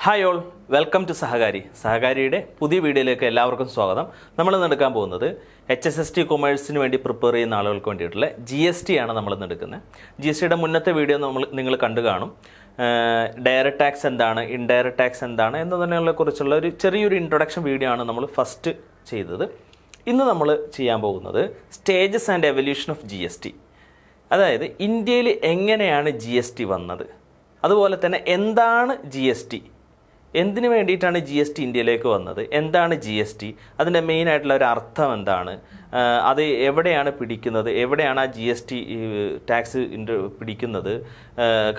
Hi all, welcome to Sahakari. സഹകാരിയുടെ പുതിയ വീഡിയോയിലേക്ക് എല്ലാവർക്കും സ്വാഗതം. നമ്മളിന്ന് എടുക്കാൻ പോകുന്നത് HSST കൊമേഴ്സിന് വേണ്ടി പ്രിപ്പയർ ചെയ്യുന്ന ആളുകൾക്ക് വേണ്ടിയിട്ടുള്ള GST ആണ് നമ്മളിന്ന് എടുക്കുന്നത്. GSTയുടെ മുന്നത്തെ വീഡിയോ നിങ്ങൾ കണ്ടു കാണും. ഡയറക്റ്റ് ടാക്സ് എന്താണ്, ഇൻഡയറക്റ്റ് ടാക്സ് എന്താണ് എന്നതിനെ കുറിച്ചുള്ള ഒരു ചെറിയൊരു ഇൻട്രൊഡക്ഷൻ വീഡിയോ ആണ് നമ്മൾ ഫസ്റ്റ് ചെയ്തത്. ഇന്ന് നമ്മൾ ചെയ്യാൻ പോകുന്നത് stages and evolution of GST, അതായത് ഇന്ത്യയിൽ എങ്ങനെയാണ് GST വന്നത്, അതുപോലെ തന്നെ എന്താണ് GST, എന്തിനു വേണ്ടിയിട്ടാണ് GST ഇന്ത്യയിലേക്ക് വന്നത്, എന്താണ് GST, അതിൻ്റെ മെയിനായിട്ടുള്ള ഒരു അർത്ഥം എന്താണ്, അത് എവിടെയാണ് പിടിക്കുന്നത്, എവിടെയാണ് ആ GST ടാക്സ് പിടിക്കുന്നത്,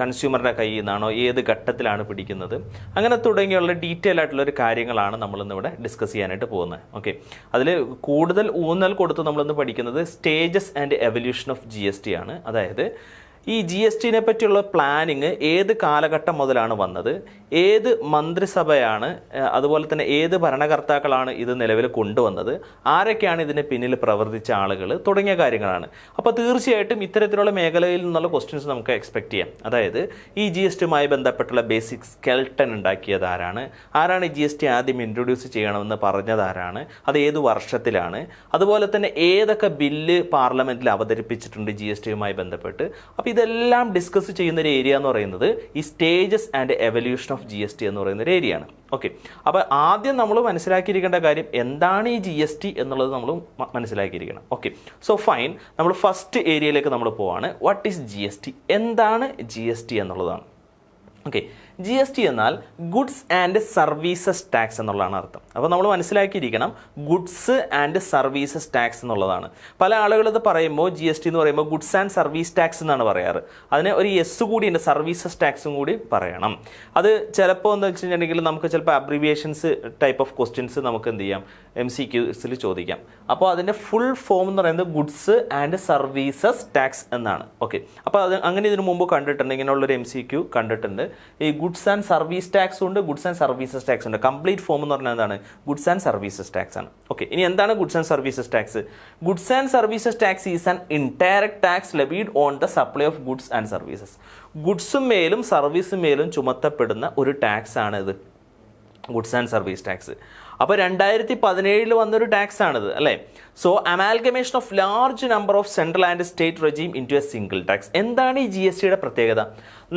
കൺസ്യൂമറുടെ കയ്യിൽ നിന്നാണോ, ഏത് ഘട്ടത്തിലാണ് പിടിക്കുന്നത്, അങ്ങനെ തുടങ്ങിയുള്ള ഡീറ്റെയിൽ ആയിട്ടുള്ള ഒരു കാര്യങ്ങളാണ് നമ്മളിന്നിവിടെ ഡിസ്കസ് ചെയ്യാനായിട്ട് പോകുന്നത്. ഓക്കെ, അതിൽ കൂടുതൽ ഊന്നൽ കൊടുത്ത് നമ്മളിന്ന് പഠിക്കുന്നത് stages and evolution of GST ആണ്. അതായത് ഈ GSTനെ പറ്റിയുള്ള പ്ലാനിങ് ഏത് കാലഘട്ടം മുതലാണ് വന്നത്, ഏത് മന്ത്രിസഭയാണ്, അതുപോലെ തന്നെ ഏത് ഭരണകർത്താക്കളാണ് ഇത് നിലവിൽ കൊണ്ടുവന്നത്, ആരൊക്കെയാണ് ഇതിന് പിന്നിൽ പ്രവർത്തിച്ച ആളുകൾ തുടങ്ങിയ കാര്യങ്ങളാണ്. അപ്പോൾ തീർച്ചയായിട്ടും ഇത്തരത്തിലുള്ള മേഖലയിൽ നിന്നുള്ള ക്വസ്റ്റ്യൻസ് നമുക്ക് എക്സ്പെക്ട് ചെയ്യാം. അതായത് ഈ GSTയുമായി ബന്ധപ്പെട്ടുള്ള ബേസിക് സ്കെൽട്ടൺ ഉണ്ടാക്കിയത് ആരാണ്, ആരാണ് GST ആദ്യം ഇൻട്രൊഡ്യൂസ് ചെയ്യണമെന്ന് പറഞ്ഞത് ആരാണ്, അത് ഏത് വർഷത്തിലാണ്, അതുപോലെ തന്നെ ഏതൊക്കെ ബില്ല് പാർലമെൻറ്റിൽ അവതരിപ്പിച്ചിട്ടുണ്ട് GSTയുമായി ബന്ധപ്പെട്ട്. അപ്പോൾ ഇതെല്ലാം ഡിസ്കസ് ചെയ്യുന്ന ഒരു ഏരിയ എന്ന് പറയുന്നത് ഈ stages and evolution of GST എന്ന് പറയുന്ന ഒരു ഏരിയ ആണ്. ഓക്കെ, അപ്പോൾ ആദ്യം നമ്മൾ മനസ്സിലാക്കിയിരിക്കേണ്ട കാര്യം എന്താണ് ഈ GST എന്നുള്ളത് നമ്മൾ മനസ്സിലാക്കിയിരിക്കണം. ഓക്കെ, സോ ഫൈൻ, നമ്മൾ ഫസ്റ്റ് ഏരിയയിലേക്ക് നമ്മൾ പോവാണ്. വാട്ട് ഈസ് GST, എന്താണ് GST എന്നുള്ളതാണ്. ഓക്കെ, GST എന്നാൽ ഗുഡ്സ് ആൻഡ് സർവീസസ് ടാക്സ് എന്നുള്ളതാണ് അർത്ഥം. അപ്പോൾ നമ്മൾ മനസ്സിലാക്കിയിരിക്കണം ഗുഡ്സ് ആൻഡ് സർവീസസ് ടാക്സ് എന്നുള്ളതാണ്. പല ആളുകൾ ഇത് പറയുമ്പോൾ GST എന്ന് പറയുമ്പോൾ ഗുഡ്സ് ആൻഡ് സർവീസ് ടാക്സ് എന്നാണ് പറയാറ്. അതിന് ഒരു എസ് കൂടി ഉണ്ട്, സർവീസസ് ടാക്സും കൂടി പറയണം. അത് ചിലപ്പോൾ എന്ന് വെച്ചിട്ടുണ്ടെങ്കിൽ നമുക്ക് ചിലപ്പോൾ അബ്രിവിയേഷൻസ് ടൈപ്പ് ഓഫ് ക്വസ്റ്റ്യൻസ് നമുക്ക് എന്ത് ചെയ്യാം, MCQസിൽ ചോദിക്കാം. അപ്പോൾ അതിൻ്റെ ഫുൾ ഫോം എന്ന് പറയുന്നത് ഗുഡ്സ് ആൻഡ് സർവീസസ് ടാക്സ് എന്നാണ്. ഓക്കെ, അപ്പോൾ അത് അങ്ങനെ ഇതിനു മുമ്പ് കണ്ടിട്ടുണ്ട്, ഇങ്ങനെയുള്ളൊരു MCQ കണ്ടിട്ടുണ്ട്. ഈ ഗുഡ്സ് ആൻഡ് സർവീസ് ടാക്സ് ഉണ്ട്, ഗുഡ്സ് ആൻഡ് സർവീസസ് ടാക്സ് ഉണ്ട്. കംപ്ലീറ്റ് ഫോം എന്ന് പറഞ്ഞാൽ എന്താണ്, ഗുഡ്സ് ആൻഡ് സർവീസസ് ടാക്സ് ആണ്. ഓക്കെ, ഇനി എന്താണ് goods and services tax? Goods and services tax is an indirect tax levied on the supply of goods and services. ഗുഡ്സും മേലും സർവീസും മേലും ചുമത്തപ്പെടുന്ന ഒരു ടാക്സ് ആണ് ഇത്, ഗുഡ്സ് ആൻഡ് സർവീസ് ടാക്സ്. അപ്പോൾ 2017 വന്നൊരു ടാക്സ് ആണിത്, അല്ലേ? So amalgamation of large number of central and state regime into a single tax. എന്താണ് ഈ GSTയുടെ പ്രത്യേകത?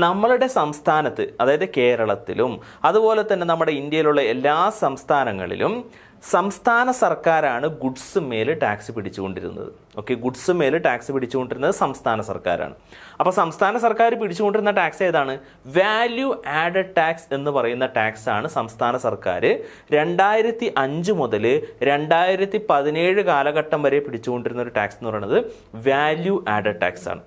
നമ്മളുടെ സംസ്ഥാനത്ത്, അതായത് കേരളത്തിലും അതുപോലെ തന്നെ നമ്മുടെ ഇന്ത്യയിലുള്ള എല്ലാ സംസ്ഥാനങ്ങളിലും സംസ്ഥാന സർക്കാരാണ് ഗുഡ്സ് മേൽ ടാക്സ് പിടിച്ചുകൊണ്ടിരുന്നത്. ഓക്കെ, ഗുഡ്സ് മേൽ ടാക്സ് പിടിച്ചുകൊണ്ടിരുന്നത് സംസ്ഥാന സർക്കാരാണ്. അപ്പോൾ സംസ്ഥാന സർക്കാർ പിടിച്ചുകൊണ്ടിരുന്ന ടാക്സ് ഏതാണ്? വാല്യൂ ആഡഡ് ടാക്സ് എന്ന് പറയുന്ന ടാക്സ് ആണ് സംസ്ഥാന സർക്കാർ 2005 മുതൽ 2017 കാലഘട്ടം വരെ പിടിച്ചുകൊണ്ടിരുന്ന ഒരു ടാക്സ് എന്ന് പറയുന്നത് വാല്യൂ ആഡഡ് ടാക്സ് ആണ്.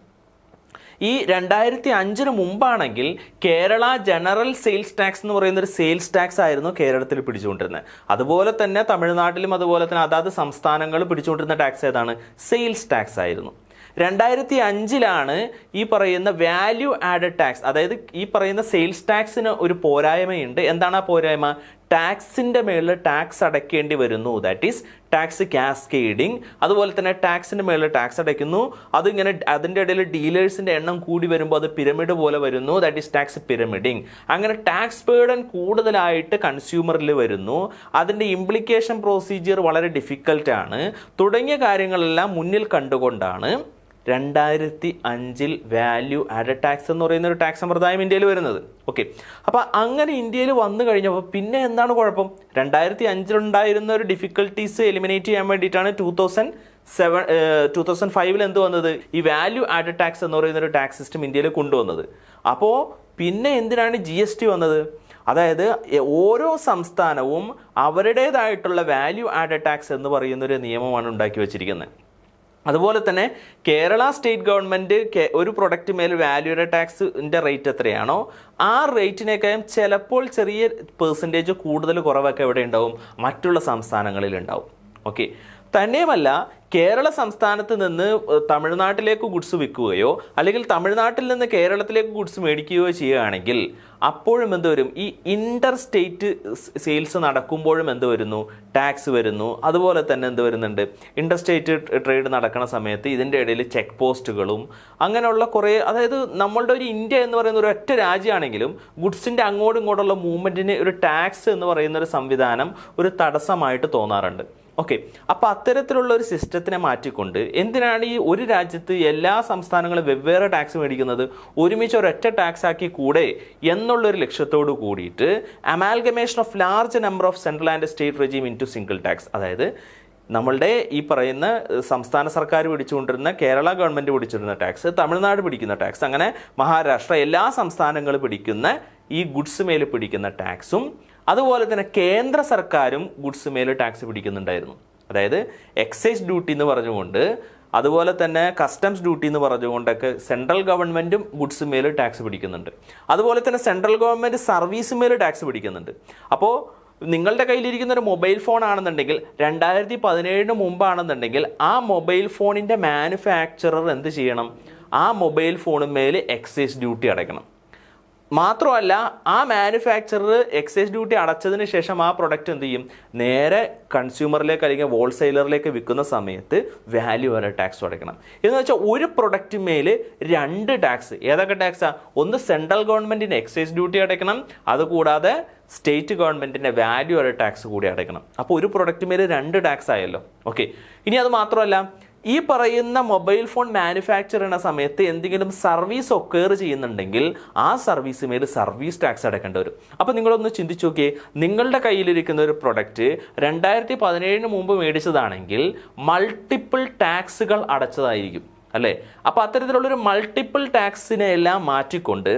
ഈ 2005 മുമ്പാണെങ്കിൽ കേരള ജനറൽ സെയിൽസ് ടാക്സ് എന്ന് പറയുന്ന ഒരു സെയിൽസ് ടാക്സ് ആയിരുന്നു കേരളത്തിൽ പിടിച്ചുകൊണ്ടിരുന്നത്. അതുപോലെ തന്നെ തമിഴ്നാട്ടിലും അതുപോലെ തന്നെ അതാത് സംസ്ഥാനങ്ങൾ പിടിച്ചുകൊണ്ടിരുന്ന ടാക്സ് ഏതാണ്? സെയിൽസ് ടാക്സ് ആയിരുന്നു. 2005 ഈ പറയുന്ന വാല്യൂ ആഡഡ് ടാക്സ്, അതായത് ഈ പറയുന്ന സെയിൽസ് ടാക്സിന് ഒരു പോരായ്മയുണ്ട്. എന്താണ് ആ പോരായ്മ? ടാക്സിൻ്റെ മേളിൽ ടാക്സ് അടയ്ക്കേണ്ടി വരുന്നു, ദാറ്റ് ഈസ് ടാക്സ് കാസ്കേഡിങ്. അതുപോലെ തന്നെ ടാക്സിൻ്റെ മേളിൽ ടാക്സ് അടയ്ക്കുന്നു, അതിങ്ങനെ അതിൻ്റെ ഇടയിൽ ഡീലേഴ്സിൻ്റെ എണ്ണം കൂടി വരുമ്പോൾ അത് പിരമിഡ് പോലെ വരുന്നു, ദാറ്റ് ഈസ് ടാക്സ് പിരമിഡിങ്. അങ്ങനെ ടാക്സ് ബേർഡൻ കൂടുതലായിട്ട് കൺസ്യൂമറിൽ വരുന്നു, അതിൻ്റെ ഇംപ്ലിക്കേഷൻ പ്രൊസീജിയർ വളരെ ഡിഫിക്കൽട്ടാണ് തുടങ്ങിയ കാര്യങ്ങളെല്ലാം മുന്നിൽ കണ്ടുകൊണ്ടാണ് 2005 വാല്യൂ ആഡഡ് ടാക്സ് എന്ന് പറയുന്ന ഒരു ടാക്സ് സമ്പ്രദായം ഇന്ത്യയിൽ വരുന്നത്. ഓക്കെ, അപ്പോൾ അങ്ങനെ ഇന്ത്യയിൽ വന്നു കഴിഞ്ഞപ്പോൾ പിന്നെ എന്താണ് കുഴപ്പം? 2005 ഉണ്ടായിരുന്ന ഒരു ഡിഫിക്കൽട്ടീസ് എലിമിനേറ്റ് ചെയ്യാൻ വേണ്ടിയിട്ടാണ് 2005 എന്ത് വന്നത്? ഈ വാല്യൂ ആഡഡ് ടാക്സ് എന്ന് പറയുന്ന ഒരു ടാക്സ് സിസ്റ്റം ഇന്ത്യയിൽ കൊണ്ടുവന്നത്. അപ്പോൾ പിന്നെ എന്തിനാണ് GST വന്നത്? അതായത് ഓരോ സംസ്ഥാനവും അവരുടേതായിട്ടുള്ള വാല്യൂ ആഡഡ് ടാക്സ് എന്ന് പറയുന്നൊരു നിയമമാണ് ഉണ്ടാക്കി വെച്ചിരിക്കുന്നത്. അതുപോലെ തന്നെ കേരള സ്റ്റേറ്റ് ഗവൺമെൻറ് ഒരു പ്രൊഡക്റ്റ് മേൽ വാല്യൂ ആഡഡ് ടാക്സിൻ്റെ റേറ്റ് എത്രയാണോ ആ റേറ്റിനേക്കാളും ചിലപ്പോൾ ചെറിയ പെർസെൻറ്റേജ് കൂടുതൽ കുറവൊക്കെ എവിടെ ഉണ്ടാവും? മറ്റുള്ള സംസ്ഥാനങ്ങളിൽ ഉണ്ടാവും. ഓക്കെ, തന്നെയുമല്ല കേരള സംസ്ഥാനത്ത് നിന്ന് തമിഴ്നാട്ടിലേക്ക് ഗുഡ്സ് വിൽക്കുകയോ അല്ലെങ്കിൽ തമിഴ്നാട്ടിൽ നിന്ന് കേരളത്തിലേക്ക് ഗുഡ്സ് മേടിക്കുകയോ ചെയ്യുകയാണെങ്കിൽ അപ്പോഴും എന്ത് വരും? ഈ ഇന്റർ സ്റ്റേറ്റ് സെയിൽസ് നടക്കുമ്പോഴും എന്ത് വരുന്നു? ടാക്സ് വരുന്നു. അതുപോലെ തന്നെ എന്ത് വരുന്നുണ്ട്? ഇന്റർ സ്റ്റേറ്റ് ട്രേഡ് നടക്കുന്ന സമയത്ത് ഇതിൻ്റെ ഇടയിൽ ചെക്ക് പോസ്റ്റുകളും അങ്ങനെയുള്ള കുറേ, അതായത് നമ്മളുടെ ഒരു ഇന്ത്യ എന്ന് പറയുന്ന ഒരു ഒറ്റ രാജ്യമാണെങ്കിലും ഗുഡ്സിൻ്റെ അങ്ങോട്ടും ഇങ്ങോട്ടുള്ള മൂവ്മെൻറ്റിന് ഒരു ടാക്സ് എന്ന് പറയുന്ന ഒരു സംവിധാനം ഒരു തടസ്സമായിട്ട് തോന്നാറുണ്ട്. ഓക്കെ, അപ്പോൾ അത്തരത്തിലുള്ള ഒരു സിസ്റ്റത്തിനെ മാറ്റിക്കൊണ്ട് എന്തിനാണ് ഈ ഒരു രാജ്യത്ത് എല്ലാ സംസ്ഥാനങ്ങളും വെവ്വേറെ ടാക്സ് മേടിക്കുന്നത്? ഒരുമിച്ച് ഒരൊറ്റ ടാക്സ് ആക്കി കൂടെ എന്നുള്ളൊരു ലക്ഷ്യത്തോട് കൂടിയിട്ട് amalgamation of large number of central and state regime into single tax, അതായത് നമ്മളുടെ ഈ പറയുന്ന സംസ്ഥാന സർക്കാർ പിടിച്ചുകൊണ്ടിരുന്ന, കേരള ഗവൺമെൻറ് പിടിച്ചിരുന്ന ടാക്സ്, തമിഴ്നാട് പിടിക്കുന്ന ടാക്സ്, അങ്ങനെ മഹാരാഷ്ട്ര എല്ലാ സംസ്ഥാനങ്ങളും പിടിക്കുന്ന ഈ ഗുഡ്സ് മേൽ പിടിക്കുന്ന ടാക്സും അതുപോലെ തന്നെ കേന്ദ്ര സർക്കാരും ഗുഡ്സ് മേൽ ടാക്സ് പിടിക്കുന്നുണ്ടായിരുന്നു. അതായത് എക്സൈസ് ഡ്യൂട്ടി എന്ന് പറഞ്ഞുകൊണ്ട്, അതുപോലെ തന്നെ കസ്റ്റംസ് ഡ്യൂട്ടി എന്ന് പറഞ്ഞുകൊണ്ടൊക്കെ സെൻട്രൽ ഗവൺമെൻറ്റും ഗുഡ്സ് മേൽ ടാക്സ് പിടിക്കുന്നുണ്ട്. അതുപോലെ തന്നെ സെൻട്രൽ ഗവൺമെൻറ് സർവീസ് മേൽ ടാക്സ് പിടിക്കുന്നുണ്ട്. അപ്പോൾ നിങ്ങളുടെ കയ്യിലിരിക്കുന്ന ഒരു മൊബൈൽ ഫോൺ ആണെന്നുണ്ടെങ്കിൽ 2017 മുമ്പാണെന്നുണ്ടെങ്കിൽ ആ മൊബൈൽ ഫോണിൻ്റെ മാനുഫാക്ചറർ എന്ത് ചെയ്യണം? ആ മൊബൈൽ ഫോണിന്മേൽ എക്സൈസ് ഡ്യൂട്ടി അടയ്ക്കണം. മാത്രമല്ല, ആ മാനുഫാക്ചറർ എക്സൈസ് ഡ്യൂട്ടി അടച്ചതിന് ശേഷം ആ പ്രൊഡക്റ്റ് എന്ത് ചെയ്യും? നേരെ കൺസ്യൂമറിലേക്ക് അല്ലെങ്കിൽ ഹോൾസെയിലറിലേക്ക് വിൽക്കുന്ന സമയത്ത് വാല്യൂ ആഡഡ് ടാക്സ് അടയ്ക്കണം. എന്ന് വെച്ചാൽ ഒരു പ്രൊഡക്റ്റ് മേൽ 2 ടാക്സ്. ഏതൊക്കെ ടാക്സാ? ഒന്ന് സെൻട്രൽ ഗവൺമെൻറ്റിന് എക്സൈസ് ഡ്യൂട്ടി അടയ്ക്കണം, അതുകൂടാതെ സ്റ്റേറ്റ് ഗവൺമെൻറ്റിൻ്റെ വാല്യൂ ആഡഡ് ടാക്സ് കൂടി അടയ്ക്കണം. അപ്പോൾ ഒരു പ്രൊഡക്റ്റ് മേൽ 2 ടാക്സ് ആയല്ലോ. ഓക്കെ, ഇനി അത് മാത്രമല്ല, ഈ പറയുന്ന മൊബൈൽ ഫോൺ മാനുഫാക്ചർ ചെയ്യുന്ന സമയത്ത് എന്തെങ്കിലും സർവീസ് ഒക്കേർ ചെയ്യുന്നുണ്ടെങ്കിൽ ആ സർവീസ് മേൽ സർവീസ് ടാക്സ് അടയ്ക്കേണ്ടി വരും. അപ്പോൾ നിങ്ങളൊന്ന് ചിന്തിച്ചു നോക്കിയേ, നിങ്ങളുടെ കയ്യിലിരിക്കുന്ന ഒരു പ്രൊഡക്റ്റ് 2017 മുമ്പ് മേടിച്ചതാണെങ്കിൽ മൾട്ടിപ്പിൾ ടാക്സുകൾ അടച്ചതായിരിക്കും അല്ലേ? അപ്പോൾ അത്തരത്തിലുള്ളൊരു മൾട്ടിപ്പിൾ ടാക്സിനെ എല്ലാം മാറ്റിക്കൊണ്ട്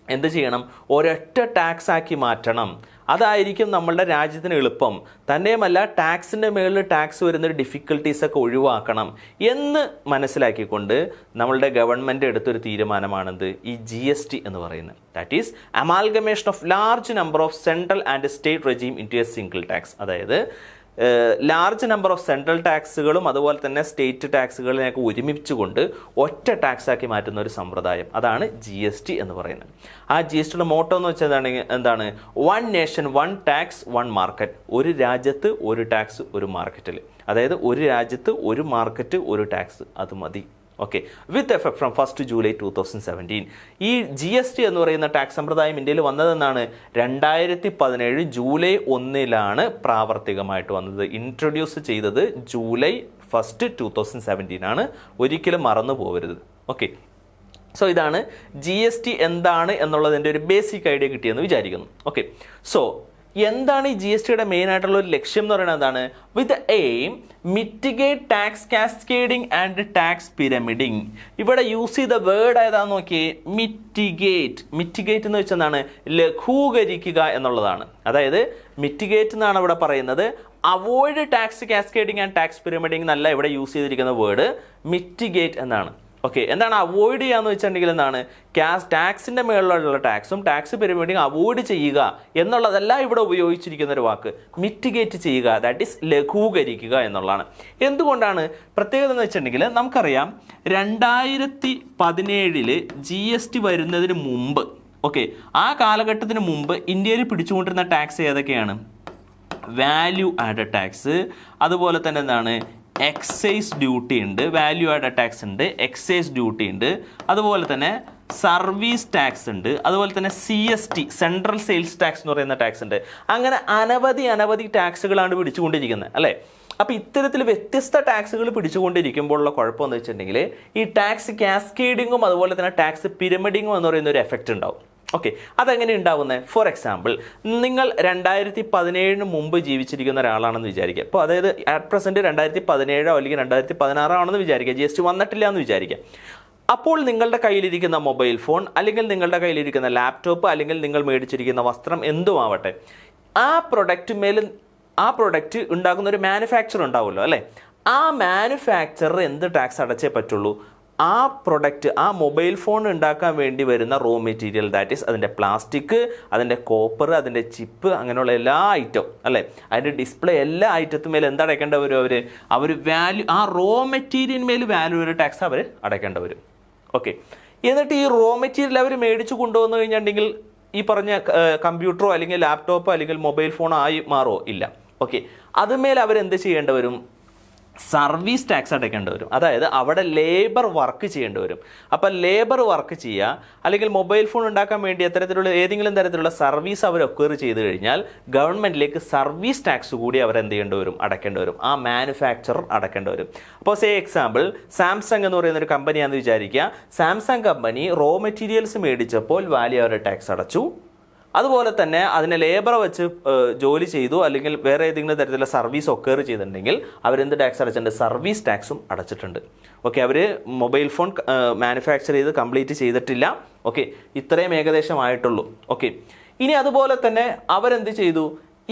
എന്ത് ചെയ്യണം? ഒരൊറ്റ ടാക്സ് ആക്കി മാറ്റണം. അതായിരിക്കും നമ്മളുടെ രാജ്യത്തിന് എളുപ്പം. തന്നെയുമല്ല, ടാക്സിൻ്റെ മുകളിൽ ടാക്സ് വരുന്നൊരു ഡിഫിക്കൽട്ടീസൊക്കെ ഒഴിവാക്കണം എന്ന് മനസ്സിലാക്കിക്കൊണ്ട് നമ്മളുടെ ഗവൺമെൻറ് എടുത്തൊരു തീരുമാനമാണെന്ത്? ഈ GST എന്ന് പറയുന്നത്. That is amalgamation of large number of central and state regime into a single tax. അതായത് ലാർജ് നമ്പർ ഓഫ് സെൻട്രൽ ടാക്സുകളും അതുപോലെ തന്നെ സ്റ്റേറ്റ് ടാക്സുകളിനെയൊക്കെ ഒരുമിച്ചുകൊണ്ട് ഒറ്റ ടാക്സ് ആക്കി മാറ്റുന്ന ഒരു സമ്പ്രദായം, അതാണ് GST എന്ന് പറയുന്നത്. ആ GSTയുടെ മോട്ടോ എന്ന് വെച്ചാൽ എന്താണ്? 1 നേഷൻ 1 ടാക്സ് 1 മാർക്കറ്റ്. ഒരു രാജ്യത്ത് ഒരു ടാക്സ് ഒരു മാർക്കറ്റിൽ, അതായത് ഒരു രാജ്യത്ത് ഒരു മാർക്കറ്റ് ഒരു ടാക്സ്, അത് മതി. Okay, with effect from 1 July 2017. ഈ GST എന്ന് പറയുന്ന ടാക്സ് സമ്പ്രദായം ഇന്ത്യയിൽ വന്നതെന്നാണ് 2017 ജൂലൈ 1 പ്രാവർത്തികമായിട്ട് വന്നത്. ഇൻട്രൊഡ്യൂസ് ചെയ്തത് ജൂലൈ 1, 2017 ആണ്. ഒരിക്കലും മറന്നു പോകരുത്. ഓക്കെ, സോ ഇതാണ് GST എന്താണ് എന്നുള്ളതിൻ്റെ ഒരു ബേസിക് ഐഡിയ കിട്ടിയെന്ന് വിചാരിക്കുന്നു. ഓക്കെ, സോ എന്താണ് ഈ GSTയുടെ മെയിൻ ആയിട്ടുള്ള ഒരു ലക്ഷ്യം എന്ന് പറയുന്നത്? എന്താണ്? With aim mitigate tax cascading and tax pyramiding. ഇവിടെ യൂസ് ചെയ്ത വേർഡ് ഏതാന്ന് നോക്കിയേ, മിറ്റിഗേറ്റ്. മിറ്റിഗേറ്റ് എന്ന് വെച്ചാൽ എന്താണ്? ലഘൂകരിക്കുക എന്നുള്ളതാണ്. അതായത് മിറ്റിഗേറ്റ് എന്നാണ് ഇവിടെ പറയുന്നത്. Avoid tax cascading and tax pyramiding എന്നല്ല ഇവിടെ യൂസ് ചെയ്തിരിക്കുന്ന വേർഡ്, മിറ്റിഗേറ്റ് എന്നാണ്. ഓക്കെ, എന്താണ് അവോയ്ഡ് ചെയ്യാന്ന് വെച്ചിട്ടുണ്ടെങ്കിൽ എന്താണ്? ടാക്സിൻ്റെ മേളിലുള്ള ടാക്സും ടാക്സ് പിരമിഡിങ് അവോയ്ഡ് ചെയ്യുക എന്നുള്ളതല്ല ഇവിടെ ഉപയോഗിച്ചിരിക്കുന്ന ഒരു വാക്ക്. മിറ്റിഗേറ്റ് ചെയ്യുക, ദാറ്റ് ഈസ് ലഘൂകരിക്കുക എന്നുള്ളതാണ്. എന്തുകൊണ്ടാണ് പ്രത്യേകത എന്ന് വെച്ചിട്ടുണ്ടെങ്കിൽ നമുക്കറിയാം 2017 GST വരുന്നതിന് മുമ്പ്, ഓക്കെ, ആ കാലഘട്ടത്തിന് മുമ്പ് ഇന്ത്യയിൽ പിടിച്ചുകൊണ്ടിരുന്ന ടാക്സ് ഏതൊക്കെയാണ്? വാല്യൂ ആഡഡ് ടാക്സ്, അതുപോലെ തന്നെ എന്താണ്? എക്സൈസ് ഡ്യൂട്ടി ഉണ്ട്, വാല്യൂ ആഡഡ് ടാക്സ് ഉണ്ട്, എക്സൈസ് ഡ്യൂട്ടി ഉണ്ട്, അതുപോലെ തന്നെ സർവീസ് ടാക്സ് ഉണ്ട്, അതുപോലെ തന്നെ CST സെൻട്രൽ സെയിൽസ് ടാക്സ് എന്ന് പറയുന്ന ടാക്സ് ഉണ്ട്. അങ്ങനെ അനവധി ടാക്സുകളാണ് പിടിച്ചുകൊണ്ടിരിക്കുന്നത് അല്ലേ? അപ്പോൾ ഇത്തരത്തിൽ വ്യത്യസ്ത ടാക്സുകൾ പിടിച്ചുകൊണ്ടിരിക്കുമ്പോഴുള്ള കുഴപ്പമെന്ന് വെച്ചിട്ടുണ്ടെങ്കിൽ ഈ ടാക്സ് കാസ്കേഡിങ്ങും അതുപോലെ തന്നെ ടാക്സ് പിരമിഡിങ്ങും എന്ന് പറയുന്ന ഒരു എഫക്റ്റ് ഉണ്ടാവും. ഓക്കെ, അതെങ്ങനെ ഉണ്ടാവുന്നത്? ഫോർ എക്സാമ്പിൾ, നിങ്ങൾ 2017 മുമ്പ് ജീവിച്ചിരിക്കുന്ന ഒരാളാണെന്ന് വിചാരിക്കുക. അപ്പോൾ അതായത് അറ്റ് പ്രസൻറ്റ് 2017 അല്ലെങ്കിൽ 2016 ആണെന്ന് വിചാരിക്കുക, GST വന്നിട്ടില്ല എന്ന് വിചാരിക്കുക. അപ്പോൾ നിങ്ങളുടെ കയ്യിലിരിക്കുന്ന മൊബൈൽ ഫോൺ അല്ലെങ്കിൽ നിങ്ങളുടെ കയ്യിലിരിക്കുന്ന ലാപ്ടോപ്പ് അല്ലെങ്കിൽ നിങ്ങൾ മേടിച്ചിരിക്കുന്ന വസ്ത്രം എന്തുമാവട്ടെ, ആ പ്രൊഡക്റ്റ് ഉണ്ടാക്കുന്ന ഒരു മാനുഫാക്ചർ ഉണ്ടാവുമല്ലോ അല്ലേ? ആ മാനുഫാക്ചറർ എന്ത് ടാക്സ് അടച്ചേ പറ്റുള്ളൂ? ആ പ്രൊഡക്റ്റ്, ആ മൊബൈൽ ഫോൺ ഉണ്ടാക്കാൻ വേണ്ടി വരുന്ന റോ മെറ്റീരിയൽ, ദാറ്റ് ഈസ് അതിൻ്റെ പ്ലാസ്റ്റിക്, അതിൻ്റെ കോപ്പർ, അതിൻ്റെ ചിപ്പ്, അങ്ങനെയുള്ള എല്ലാ ഐറ്റം അല്ലേ, അതിൻ്റെ ഡിസ്പ്ലേ, എല്ലാ ഐറ്റത്തുമേൽ എന്താ അടയ്ക്കേണ്ട വരും? അവർ വാല്യൂ, ആ റോ മെറ്റീരിയലിന്മേൽ വാല്യൂ ടാക്സ് അവർ അടയ്ക്കേണ്ട വരും. ഓക്കെ, എന്നിട്ട് ഈ റോ മെറ്റീരിയൽ അവർ മേടിച്ച് കൊണ്ടുവന്നു കഴിഞ്ഞിട്ടുണ്ടെങ്കിൽ ഈ പറഞ്ഞ കമ്പ്യൂട്ടറോ അല്ലെങ്കിൽ ലാപ്ടോപ്പോ അല്ലെങ്കിൽ മൊബൈൽ ഫോണോ ആയി മാറോ? ഇല്ല. ഓക്കെ, അതുമേൽ അവരെന്ത് ചെയ്യേണ്ടി വരും? സർവീസ് ടാക്സ് അടയ്ക്കേണ്ടി വരും. അതായത് അവിടെ ലേബർ വർക്ക് ചെയ്യേണ്ടി വരും. അപ്പം ലേബർ വർക്ക് ചെയ്യുക അല്ലെങ്കിൽ മൊബൈൽ ഫോൺ ഉണ്ടാക്കാൻ വേണ്ടി ഏതെങ്കിലും തരത്തിലുള്ള സർവീസ് അവർ ഒക്വയർ ചെയ്ത് കഴിഞ്ഞാൽ ഗവൺമെൻറ്റിലേക്ക് സർവീസ് ടാക്സ് കൂടി അവർ എന്ത് ചെയ്യേണ്ടി വരും? അടയ്ക്കേണ്ടി വരും. ആ മാനുഫാക്ചറർ അടയ്ക്കേണ്ടി വരും. അപ്പോൾ എക്സാമ്പിൾ സാംസങ് എന്ന് പറയുന്ന ഒരു കമ്പനിയാണെന്ന് വിചാരിക്കുക. സാംസങ് കമ്പനി റോ മെറ്റീരിയൽസ് മേടിച്ചപ്പോൾ വാല്യൂ അവർ ടാക്സ് അടച്ചു. അതുപോലെ തന്നെ അതിനെ ലേബർ വെച്ച് ജോലി ചെയ്തു അല്ലെങ്കിൽ വേറെ ഏതെങ്കിലും തരത്തിലുള്ള സർവീസ് ഒക്കർ ചെയ്തിട്ടുണ്ടെങ്കിൽ അവരെന്ത് ടാക്സ് അടച്ചിട്ടുണ്ട്? സർവീസ് ടാക്സും അടച്ചിട്ടുണ്ട്. ഓക്കെ, അവർ മൊബൈൽ ഫോൺ മാനുഫാക്ചർ ചെയ്ത് കംപ്ലീറ്റ് ചെയ്തിട്ടില്ല. ഓക്കെ, ഇത്രയും ഏകദേശമായിട്ടുള്ളൂ. ഓക്കെ, ഇനി അതുപോലെ തന്നെ അവരെന്ത് ചെയ്തു?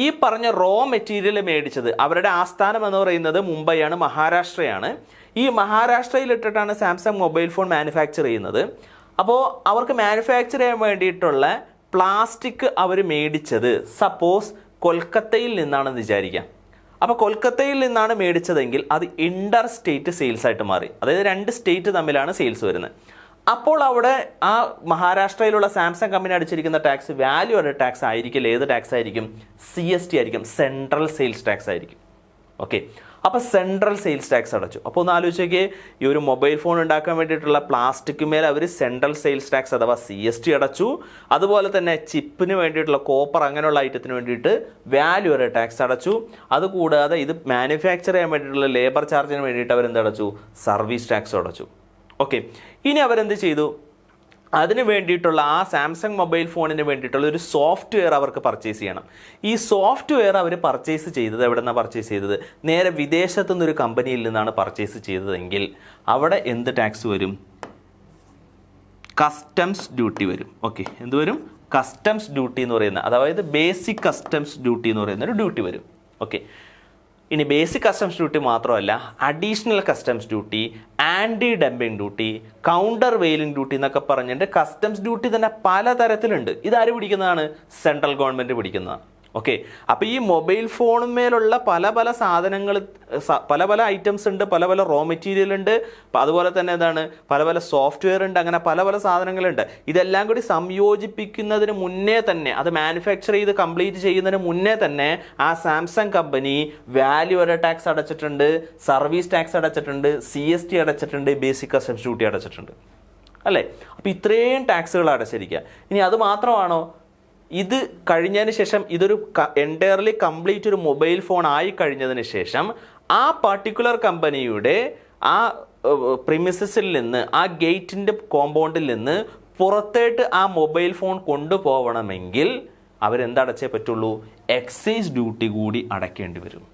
ഈ പറഞ്ഞ റോ മെറ്റീരിയൽ മേടിച്ചത്, അവരുടെ ആസ്ഥാനം എന്ന് പറയുന്നത് മുംബൈയാണ്, മഹാരാഷ്ട്രയാണ്. ഈ മഹാരാഷ്ട്രയിലിട്ടിട്ടാണ് സാംസങ് മൊബൈൽ ഫോൺ മാനുഫാക്ചർ ചെയ്യുന്നത്. അപ്പോൾ അവർക്ക് മാനുഫാക്ചർ ചെയ്യാൻ വേണ്ടിയിട്ടുള്ള പ്ലാസ്റ്റിക് അവർ മേടിച്ചത് സപ്പോസ് കൊൽക്കത്തയിൽ നിന്നാണെന്ന് വിചാരിക്കാം. അപ്പോൾ കൊൽക്കത്തയിൽ നിന്നാണ് മേടിച്ചതെങ്കിൽ അത് ഇൻ്റർ സ്റ്റേറ്റ് സെയിൽസ് ആയിട്ട് മാറി. അതായത് 2 സ്റ്റേറ്റ് തമ്മിലാണ് സെയിൽസ് വരുന്നത്. അപ്പോൾ അവിടെ ആ മഹാരാഷ്ട്രയിലുള്ള സാംസങ് കമ്പനി അടിച്ചിരിക്കുന്ന ടാക്സ് വാല്യൂ ആഡഡ് ടാക്സ് ആയിരിക്കില്ല. ഏത് ടാക്സ് ആയിരിക്കും? CST ആയിരിക്കും, സെൻട്രൽ സെയിൽസ് ടാക്സ് ആയിരിക്കും. ഓക്കെ, അപ്പോൾ സെൻട്രൽ സെയിൽസ് ടാക്സ് അടച്ചു. അപ്പോൾ ഒന്ന് ആലോചിച്ച് നോക്കിയേ, ഈ ഒരു മൊബൈൽ ഫോൺ ഉണ്ടാക്കാൻ വേണ്ടിയിട്ടുള്ള പ്ലാസ്റ്റിക് മേൽ അവർ സെൻട്രൽ സെയിൽസ് ടാക്സ് അഥവാ CST അടച്ചു. അതുപോലെ തന്നെ ചിപ്പിന് വേണ്ടിയിട്ടുള്ള കോപ്പർ അങ്ങനെയുള്ള ഐറ്റത്തിന് വേണ്ടിയിട്ട് വാല്യൂ ആഡഡ് ടാക്സ് അടച്ചു. അതുകൂടാതെ ഇത് മാനുഫാക്ചർ ചെയ്യാൻ വേണ്ടിയിട്ടുള്ള ലേബർ ചാർജിന് വേണ്ടിയിട്ട് അവരെന്ത് അടച്ചു? സർവീസ് ടാക്സ് അടച്ചു. ഓക്കെ, ഇനി അവരെന്ത് ചെയ്തു? അതിന് വേണ്ടിയിട്ടുള്ള ആ സാംസങ് മൊബൈൽ ഫോണിന് വേണ്ടിയിട്ടുള്ള ഒരു സോഫ്റ്റ്വെയർ അവർക്ക് പർച്ചേസ് ചെയ്യണം. ഈ സോഫ്റ്റ്വെയർ അവർ പർച്ചേസ് ചെയ്തത് എവിടെ നിന്നാണ് പർച്ചേസ് ചെയ്തത്? നേരെ വിദേശത്തു നിന്നൊരു കമ്പനിയിൽ നിന്നാണ് പർച്ചേസ് ചെയ്തതെങ്കിൽ അവിടെ എന്ത് ടാക്സ് വരും? കസ്റ്റംസ് ഡ്യൂട്ടി വരും. ഓക്കെ, എന്ത് വരും? കസ്റ്റംസ് ഡ്യൂട്ടി എന്ന് പറയുന്ന, അതായത് ബേസിക് കസ്റ്റംസ് ഡ്യൂട്ടി എന്ന് പറയുന്ന ഒരു ഡ്യൂട്ടി വരും. ഓക്കെ, ഇനി ബേസിക് കസ്റ്റംസ് ഡ്യൂട്ടി മാത്രമല്ല, additional customs duty, anti dumping duty, countervailing duty എന്നൊക്കെ പറഞ്ഞിട്ട് കസ്റ്റംസ് ഡ്യൂട്ടി തന്നെ പലതരത്തിലുണ്ട്. ഇതാര് പിടിക്കുന്നതാണ്? സെൻട്രൽ ഗവൺമെൻറ് പിടിക്കുന്നതാണ്. ഓക്കെ, അപ്പോൾ ഈ മൊബൈൽ ഫോണിന്മേലുള്ള പല പല സാധനങ്ങൾ, പല പല ഐറ്റംസ് ഉണ്ട്, പല പല റോ മെറ്റീരിയൽ ഉണ്ട്, അതുപോലെ തന്നെ എന്താണ്, പല പല സോഫ്റ്റ്വെയർ ഉണ്ട്, അങ്ങനെ പല പല സാധനങ്ങളുണ്ട്. ഇതെല്ലാം കൂടി സംയോജിപ്പിക്കുന്നതിന് മുന്നേ തന്നെ, അത് മാനുഫാക്ചർ ചെയ്ത് കംപ്ലീറ്റ് ചെയ്യുന്നതിന് മുന്നേ തന്നെ ആ Samsung company value added tax അടച്ചിട്ടുണ്ട്, സർവീസ് ടാക്സ് അടച്ചിട്ടുണ്ട്, CST അടച്ചിട്ടുണ്ട്, ബേസിക് കസ്റ്റംസ് ഡ്യൂട്ടി അടച്ചിട്ടുണ്ട് അല്ലേ? അപ്പോൾ ഇത്രയും ടാക്സുകൾ അടച്ചിരിക്കുക. ഇനി അത് മാത്രമാണോ? ഇത് കഴിഞ്ഞതിന് ശേഷം ഇതൊരു എൻറ്റയർലി കംപ്ലീറ്റ് ഒരു മൊബൈൽ ഫോൺ ആയി കഴിഞ്ഞതിന് ശേഷം ആ പർട്ടിക്കുലർ കമ്പനിയുടെ ആ പ്രിമിസസിൽ നിന്ന്, ആ ഗേറ്റിൻ്റെ കോമ്പൗണ്ടിൽ നിന്ന് പുറത്തേട്ട് ആ മൊബൈൽ ഫോൺ കൊണ്ടുപോകണമെങ്കിൽ അവരെന്തടച്ചേ പറ്റുള്ളൂ? എക്സൈസ് ഡ്യൂട്ടി കൂടി അടയ്ക്കേണ്ടി വരും.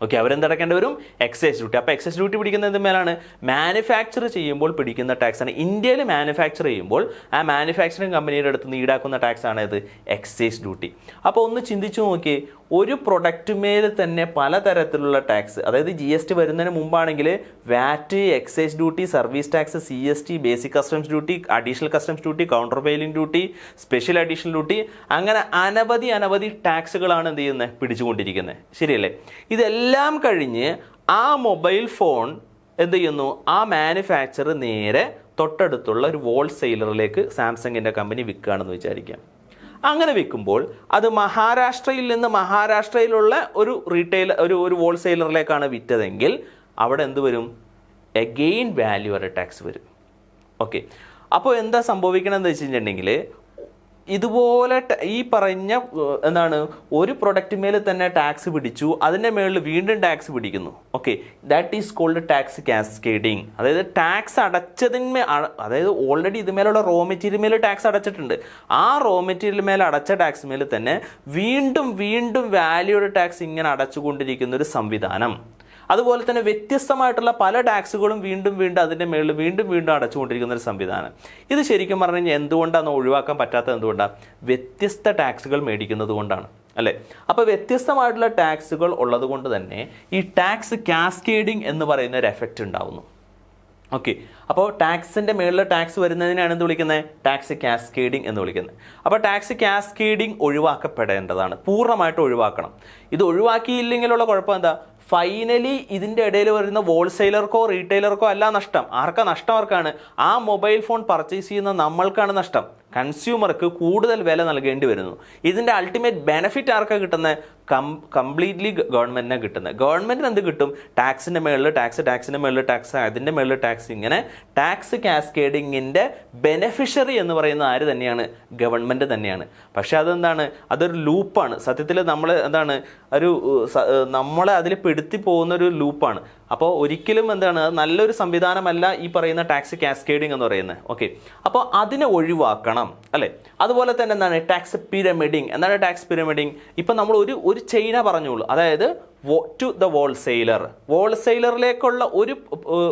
ഓക്കെ, അവരെന്തടക്കേണ്ടി വരും? Excise duty. അപ്പോൾ എക്സൈസ് ഡ്യൂട്ടി പിടിക്കുന്നത് മേലാണ്? മാനുഫാക്ചർ ചെയ്യുമ്പോൾ പിടിക്കുന്ന ടാക്സാണ്. ഇന്ത്യയിൽ മാനുഫാക്ചർ ചെയ്യുമ്പോൾ ആ മാനുഫാക്ചറിങ് കമ്പനിയുടെ അടുത്ത് നിന്ന് ഈടാക്കുന്ന ടാക്സാണ് ഇത് എക്സൈസ് ഡ്യൂട്ടി. അപ്പോൾ ഒന്ന് ചിന്തിച്ചു നോക്കിയേ, ഒരു പ്രൊഡക്റ്റുമേൽ തന്നെ പലതരത്തിലുള്ള ടാക്സ്, അതായത് GST വരുന്നതിന് മുമ്പാണെങ്കിൽ VAT, excise duty, service tax, CST, basic customs duty, additional customs duty, countervailing duty, special additional duty, അങ്ങനെ അനവധി ടാക്സുകളാണ് എന്ത് ചെയ്യുന്നത്? പിടിച്ചുകൊണ്ടിരിക്കുന്നത്. ശരിയല്ലേ? ഇതെല്ലാം കഴിഞ്ഞ് ആ മൊബൈൽ ഫോൺ എന്ത് ചെയ്യുന്നു? ആ മാനുഫാക്ചർ നേരെ തൊട്ടടുത്തുള്ള ഒരു ഹോൾസെയിലറിലേക്ക് സാംസങ്ങിൻ്റെ കമ്പനി വിൽക്കുകയാണെന്ന് വിചാരിക്കാം. അങ്ങനെ വിൽക്കുമ്പോൾ അത് മഹാരാഷ്ട്രയിൽ നിന്ന് മഹാരാഷ്ട്രയിലുള്ള ഒരു ഒരു ഹോൾസെയിലറിലേക്കാണ് വിറ്റതെങ്കിൽ അവിടെ എന്ത് വരും? എഗെയിൻ വാല്യൂ ആഡഡ് ടാക്സ് വരും. ഓക്കെ, അപ്പോൾ എന്താ സംഭവിക്കണമെന്ന് വെച്ച് കഴിഞ്ഞിട്ടുണ്ടെങ്കിൽ ഇതുപോലെ ഈ പറഞ്ഞ എന്താണ്, ഒരു പ്രൊഡക്റ്റ് മേൽ തന്നെ ടാക്സ് പിടിച്ചു, അതിൻ്റെ മേളിൽ വീണ്ടും ടാക്സ് പിടിക്കുന്നു. Okay, that is called tax cascading. അതായത് ടാക്സ് അതായത് ഓൾറെഡി ഇതുമേലുള്ള റോ മെറ്റീരിയൽ മേൽ ടാക്സ് അടച്ചിട്ടുണ്ട്. ആ റോ മെറ്റീരിയൽ മേൽ അടച്ച ടാക്സ് മേൽ തന്നെ വീണ്ടും വാല്യൂഡ് ടാക്സ് ഇങ്ങനെ അടച്ചുകൊണ്ടിരിക്കുന്ന ഒരു സംവിധാനം. അതുപോലെ തന്നെ വ്യത്യസ്തമായിട്ടുള്ള പല ടാക്സുകളും വീണ്ടും അതിൻ്റെ മേളിൽ വീണ്ടും അടച്ചുകൊണ്ടിരിക്കുന്ന ഒരു സംവിധാനം. ഇത് ശരിക്കും പറഞ്ഞു കഴിഞ്ഞാൽ എന്തുകൊണ്ടാണ് ഒഴിവാക്കാൻ പറ്റാത്തത്? എന്തുകൊണ്ടാണ്? വ്യത്യസ്ത ടാക്സുകൾ മേടിക്കുന്നത് കൊണ്ടാണ് അല്ലേ? അപ്പോൾ വ്യത്യസ്തമായിട്ടുള്ള ടാക്സുകൾ ഉള്ളത് കൊണ്ട് തന്നെ ഈ ടാക്സ് കാസ്കേഡിങ് എന്ന് പറയുന്ന ഒരു എഫക്റ്റ് ഉണ്ടാവുന്നു. ഓക്കെ, അപ്പോൾ ടാക്സിൻ്റെ മേളിൽ ടാക്സ് വരുന്നതിനാണ് എന്ത് വിളിക്കുന്നത്? ടാക്സ് കാസ്കേഡിംഗ് എന്ന് വിളിക്കുന്നത്. അപ്പോൾ ടാക്സ് കാസ്കേഡിംഗ് ഒഴിവാക്കപ്പെടേണ്ടതാണ്, പൂർണ്ണമായിട്ട് ഒഴിവാക്കണം. ഇത് ഒഴിവാക്കിയില്ലെങ്കിലുള്ള കുഴപ്പം എന്താ? ഫൈനലി ഇതിൻ്റെ ഇടയിൽ വരുന്ന ഹോൾസെയിലർക്കോ റീറ്റെയിലർക്കോ അല്ല നഷ്ടം. ആർക്കാ നഷ്ടം? ആർക്കാണ്? ആ മൊബൈൽ ഫോൺ പർച്ചേസ് ചെയ്യുന്ന നമ്മൾക്കാണ് നഷ്ടം. കൺസ്യൂമർക്ക് കൂടുതൽ വില നൽകേണ്ടി വരുന്നു. ഇതിൻ്റെ അൾട്ടിമേറ്റ് ബെനിഫിറ്റ് ആർക്കാണ് കിട്ടുന്നത്? കംപ്ലീറ്റ്ലി ഗവൺമെൻറ്റിനെ കിട്ടുന്നത്. ഗവൺമെൻറ്റിന് എന്ത് കിട്ടും? ടാക്സിൻ്റെ മേളിൽ ടാക്സ്, ടാക്സിൻ്റെ മേളിൽ ടാക്സ്, അതിൻ്റെ മേളിൽ ടാക്സ്. ഇങ്ങനെ ടാക്സ് കാസ്കേഡിങ്ങിൻ്റെ ബെനിഫിഷ്യറി എന്ന് പറയുന്ന ആര് തന്നെയാണ്? ഗവൺമെൻറ് തന്നെയാണ്. പക്ഷേ അതെന്താണ്? അതൊരു ലൂപ്പാണ്. സത്യത്തിൽ നമ്മൾ എന്താണ് നമ്മളെ അതിൽ പെടുത്തി പോകുന്നൊരു ലൂപ്പാണ്. അപ്പോൾ ഒരിക്കലും എന്താണ്, നല്ലൊരു സംവിധാനമല്ല ഈ പറയുന്ന ടാക്സ് കാസ്കേഡിംഗ് എന്ന് പറയുന്നത്. ഓക്കെ, അപ്പോൾ അതിനെ ഒഴിവാക്കണം അല്ലേ? അതുപോലെ തന്നെ എന്താണ് ടാക്സ് പിരമിഡിങ്? എന്താണ് ടാക്സ് പിരമിഡിങ്? ഇപ്പം നമ്മൾ ഒരു ചെയിന പറഞ്ഞോളൂ, അതായത് ടു ദ ഹോൾസെയിലറിലേക്കുള്ള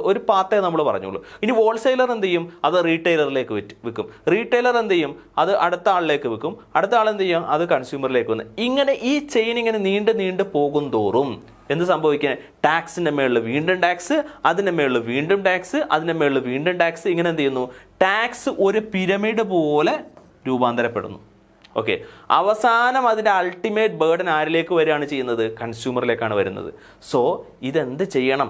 ഒരു പാത്തേ നമ്മൾ പറഞ്ഞോളൂ. ഇനി ഹോൾസെയിലർ എന്ത് ചെയ്യും? അത് റീറ്റെയിലറിലേക്ക് വിൽക്കും. റീറ്റെയിലർ എന്ത് ചെയ്യും? അത് അടുത്ത ആളിലേക്ക് വിൽക്കും. അടുത്ത ആൾ എന്ത് ചെയ്യും? അത് കൺസ്യൂമറിലേക്ക് വന്ന് ഇങ്ങനെ ഈ ചെയിൻ ഇങ്ങനെ നീണ്ട് പോകും തോറും എന്ത് സംഭവിക്കാൻ? ടാക്സിൻ്റെ മേളിൽ വീണ്ടും ടാക്സ്, അതിൻ്റെ മേളിൽ വീണ്ടും ടാക്സ്, അതിൻ്റെ മേളിൽ വീണ്ടും ടാക്സ്. ഇങ്ങനെ എന്ത് ചെയ്യുന്നു? ടാക്സ് ഒരു പിരമിഡ് പോലെ രൂപാന്തരപ്പെടുന്നു. ഓക്കെ, അവസാനം അതിൻ്റെ അൾട്ടിമേറ്റ് ബേർഡൻ ആരിലേക്ക് വരികയാണ് ചെയ്യുന്നത്? കൺസ്യൂമറിലേക്കാണ് വരുന്നത്. സോ ഇതെന്ത് ചെയ്യണം?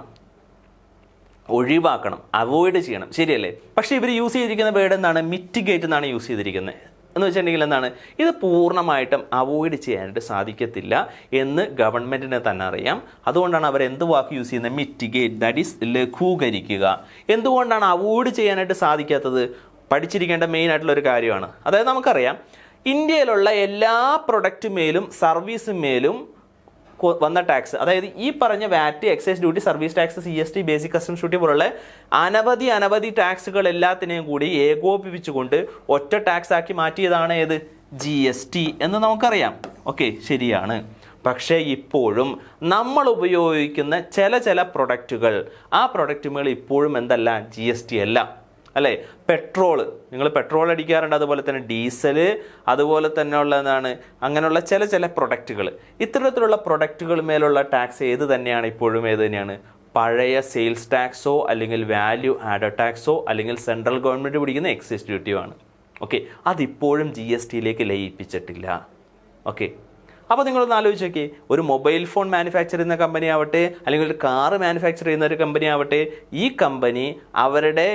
ഒഴിവാക്കണം, അവോയ്ഡ് ചെയ്യണം, ശരിയല്ലേ? പക്ഷേ ഇവർ യൂസ് ചെയ്തിരിക്കുന്ന വേർഡ് എന്താണ്? മിറ്റിഗേറ്റ് എന്നാണ് യൂസ് ചെയ്തിരിക്കുന്നത്. എന്ന് വെച്ചിട്ടുണ്ടെങ്കിൽ എന്താണ്? ഇത് പൂർണ്ണമായിട്ടും അവോയ്ഡ് ചെയ്യാനായിട്ട് സാധിക്കത്തില്ല എന്ന് ഗവൺമെൻറ്റിന് തന്നെ അറിയാം. അതുകൊണ്ടാണ് അവർ എന്ത് വാക്ക് യൂസ് ചെയ്യുന്നത്? മിറ്റിഗേറ്റ്, ദാറ്റ് ഈസ് ലഘൂകരിക്കുക. എന്തുകൊണ്ടാണ് അവോയ്ഡ് ചെയ്യാനായിട്ട് സാധിക്കാത്തത്? പഠിച്ചിരിക്കേണ്ട മെയിൻ ആയിട്ടുള്ള ഒരു കാര്യമാണ്. അതായത് നമുക്കറിയാം ഇന്ത്യയിലുള്ള എല്ലാ പ്രൊഡക്റ്റ് മേലും സർവീസ് മേലും വന്ന ടാക്സ്, അതായത് ഈ പറഞ്ഞ VAT, excise duty, service tax, CST, basic customs duty പോലുള്ള അനവധി ടാക്സുകൾ എല്ലാത്തിനെയും കൂടി ഏകോപിപ്പിച്ചുകൊണ്ട് ഒറ്റ ടാക്സ് ആക്കി മാറ്റിയതാണ് ഏത്? GST എന്ന് നമുക്കറിയാം. ഓക്കെ, ശരിയാണ്. പക്ഷേ ഇപ്പോഴും നമ്മൾ ഉപയോഗിക്കുന്ന ചില പ്രൊഡക്റ്റുകൾ, ആ പ്രൊഡക്റ്റുകൾ ഇപ്പോഴും എന്തല്ല? GST അല്ല, അല്ലേ? പെട്രോള്, നിങ്ങൾ പെട്രോൾ അടിക്കാറുണ്ട്, അതുപോലെ തന്നെ ഡീസൽ, അതുപോലെ തന്നെ ഉള്ള എന്താണ് അങ്ങനെയുള്ള ചില പ്രൊഡക്റ്റുകൾ. ഇത്തരത്തിലുള്ള പ്രൊഡക്റ്റുകൾ മേലുള്ള ടാക്സ് ഏത് തന്നെയാണ്? ഇപ്പോഴും ഏത് തന്നെയാണ്? പഴയ സെയിൽസ് ടാക്സോ അല്ലെങ്കിൽ വാല്യൂ ആഡഡ് ടാക്സോ അല്ലെങ്കിൽ സെൻട്രൽ ഗവൺമെൻറ് പിടിക്കുന്ന എക്സൈസ് ഡ്യൂട്ടിയോ ആണ്. ഓക്കെ, അതിപ്പോഴും GSTയിലേക്ക് ലയിപ്പിച്ചിട്ടില്ല. ഓക്കെ, അപ്പോൾ നിങ്ങളൊന്ന് ആലോചിച്ച് നോക്കി, ഒരു മൊബൈൽ ഫോൺ മാനുഫാക്ചർ ചെയ്യുന്ന കമ്പനി ആവട്ടെ, അല്ലെങ്കിൽ ഒരു കാറ് മാനുഫാക്ചർ ചെയ്യുന്ന ഒരു കമ്പനി ആവട്ടെ, ഈ കമ്പനി അവരുടെ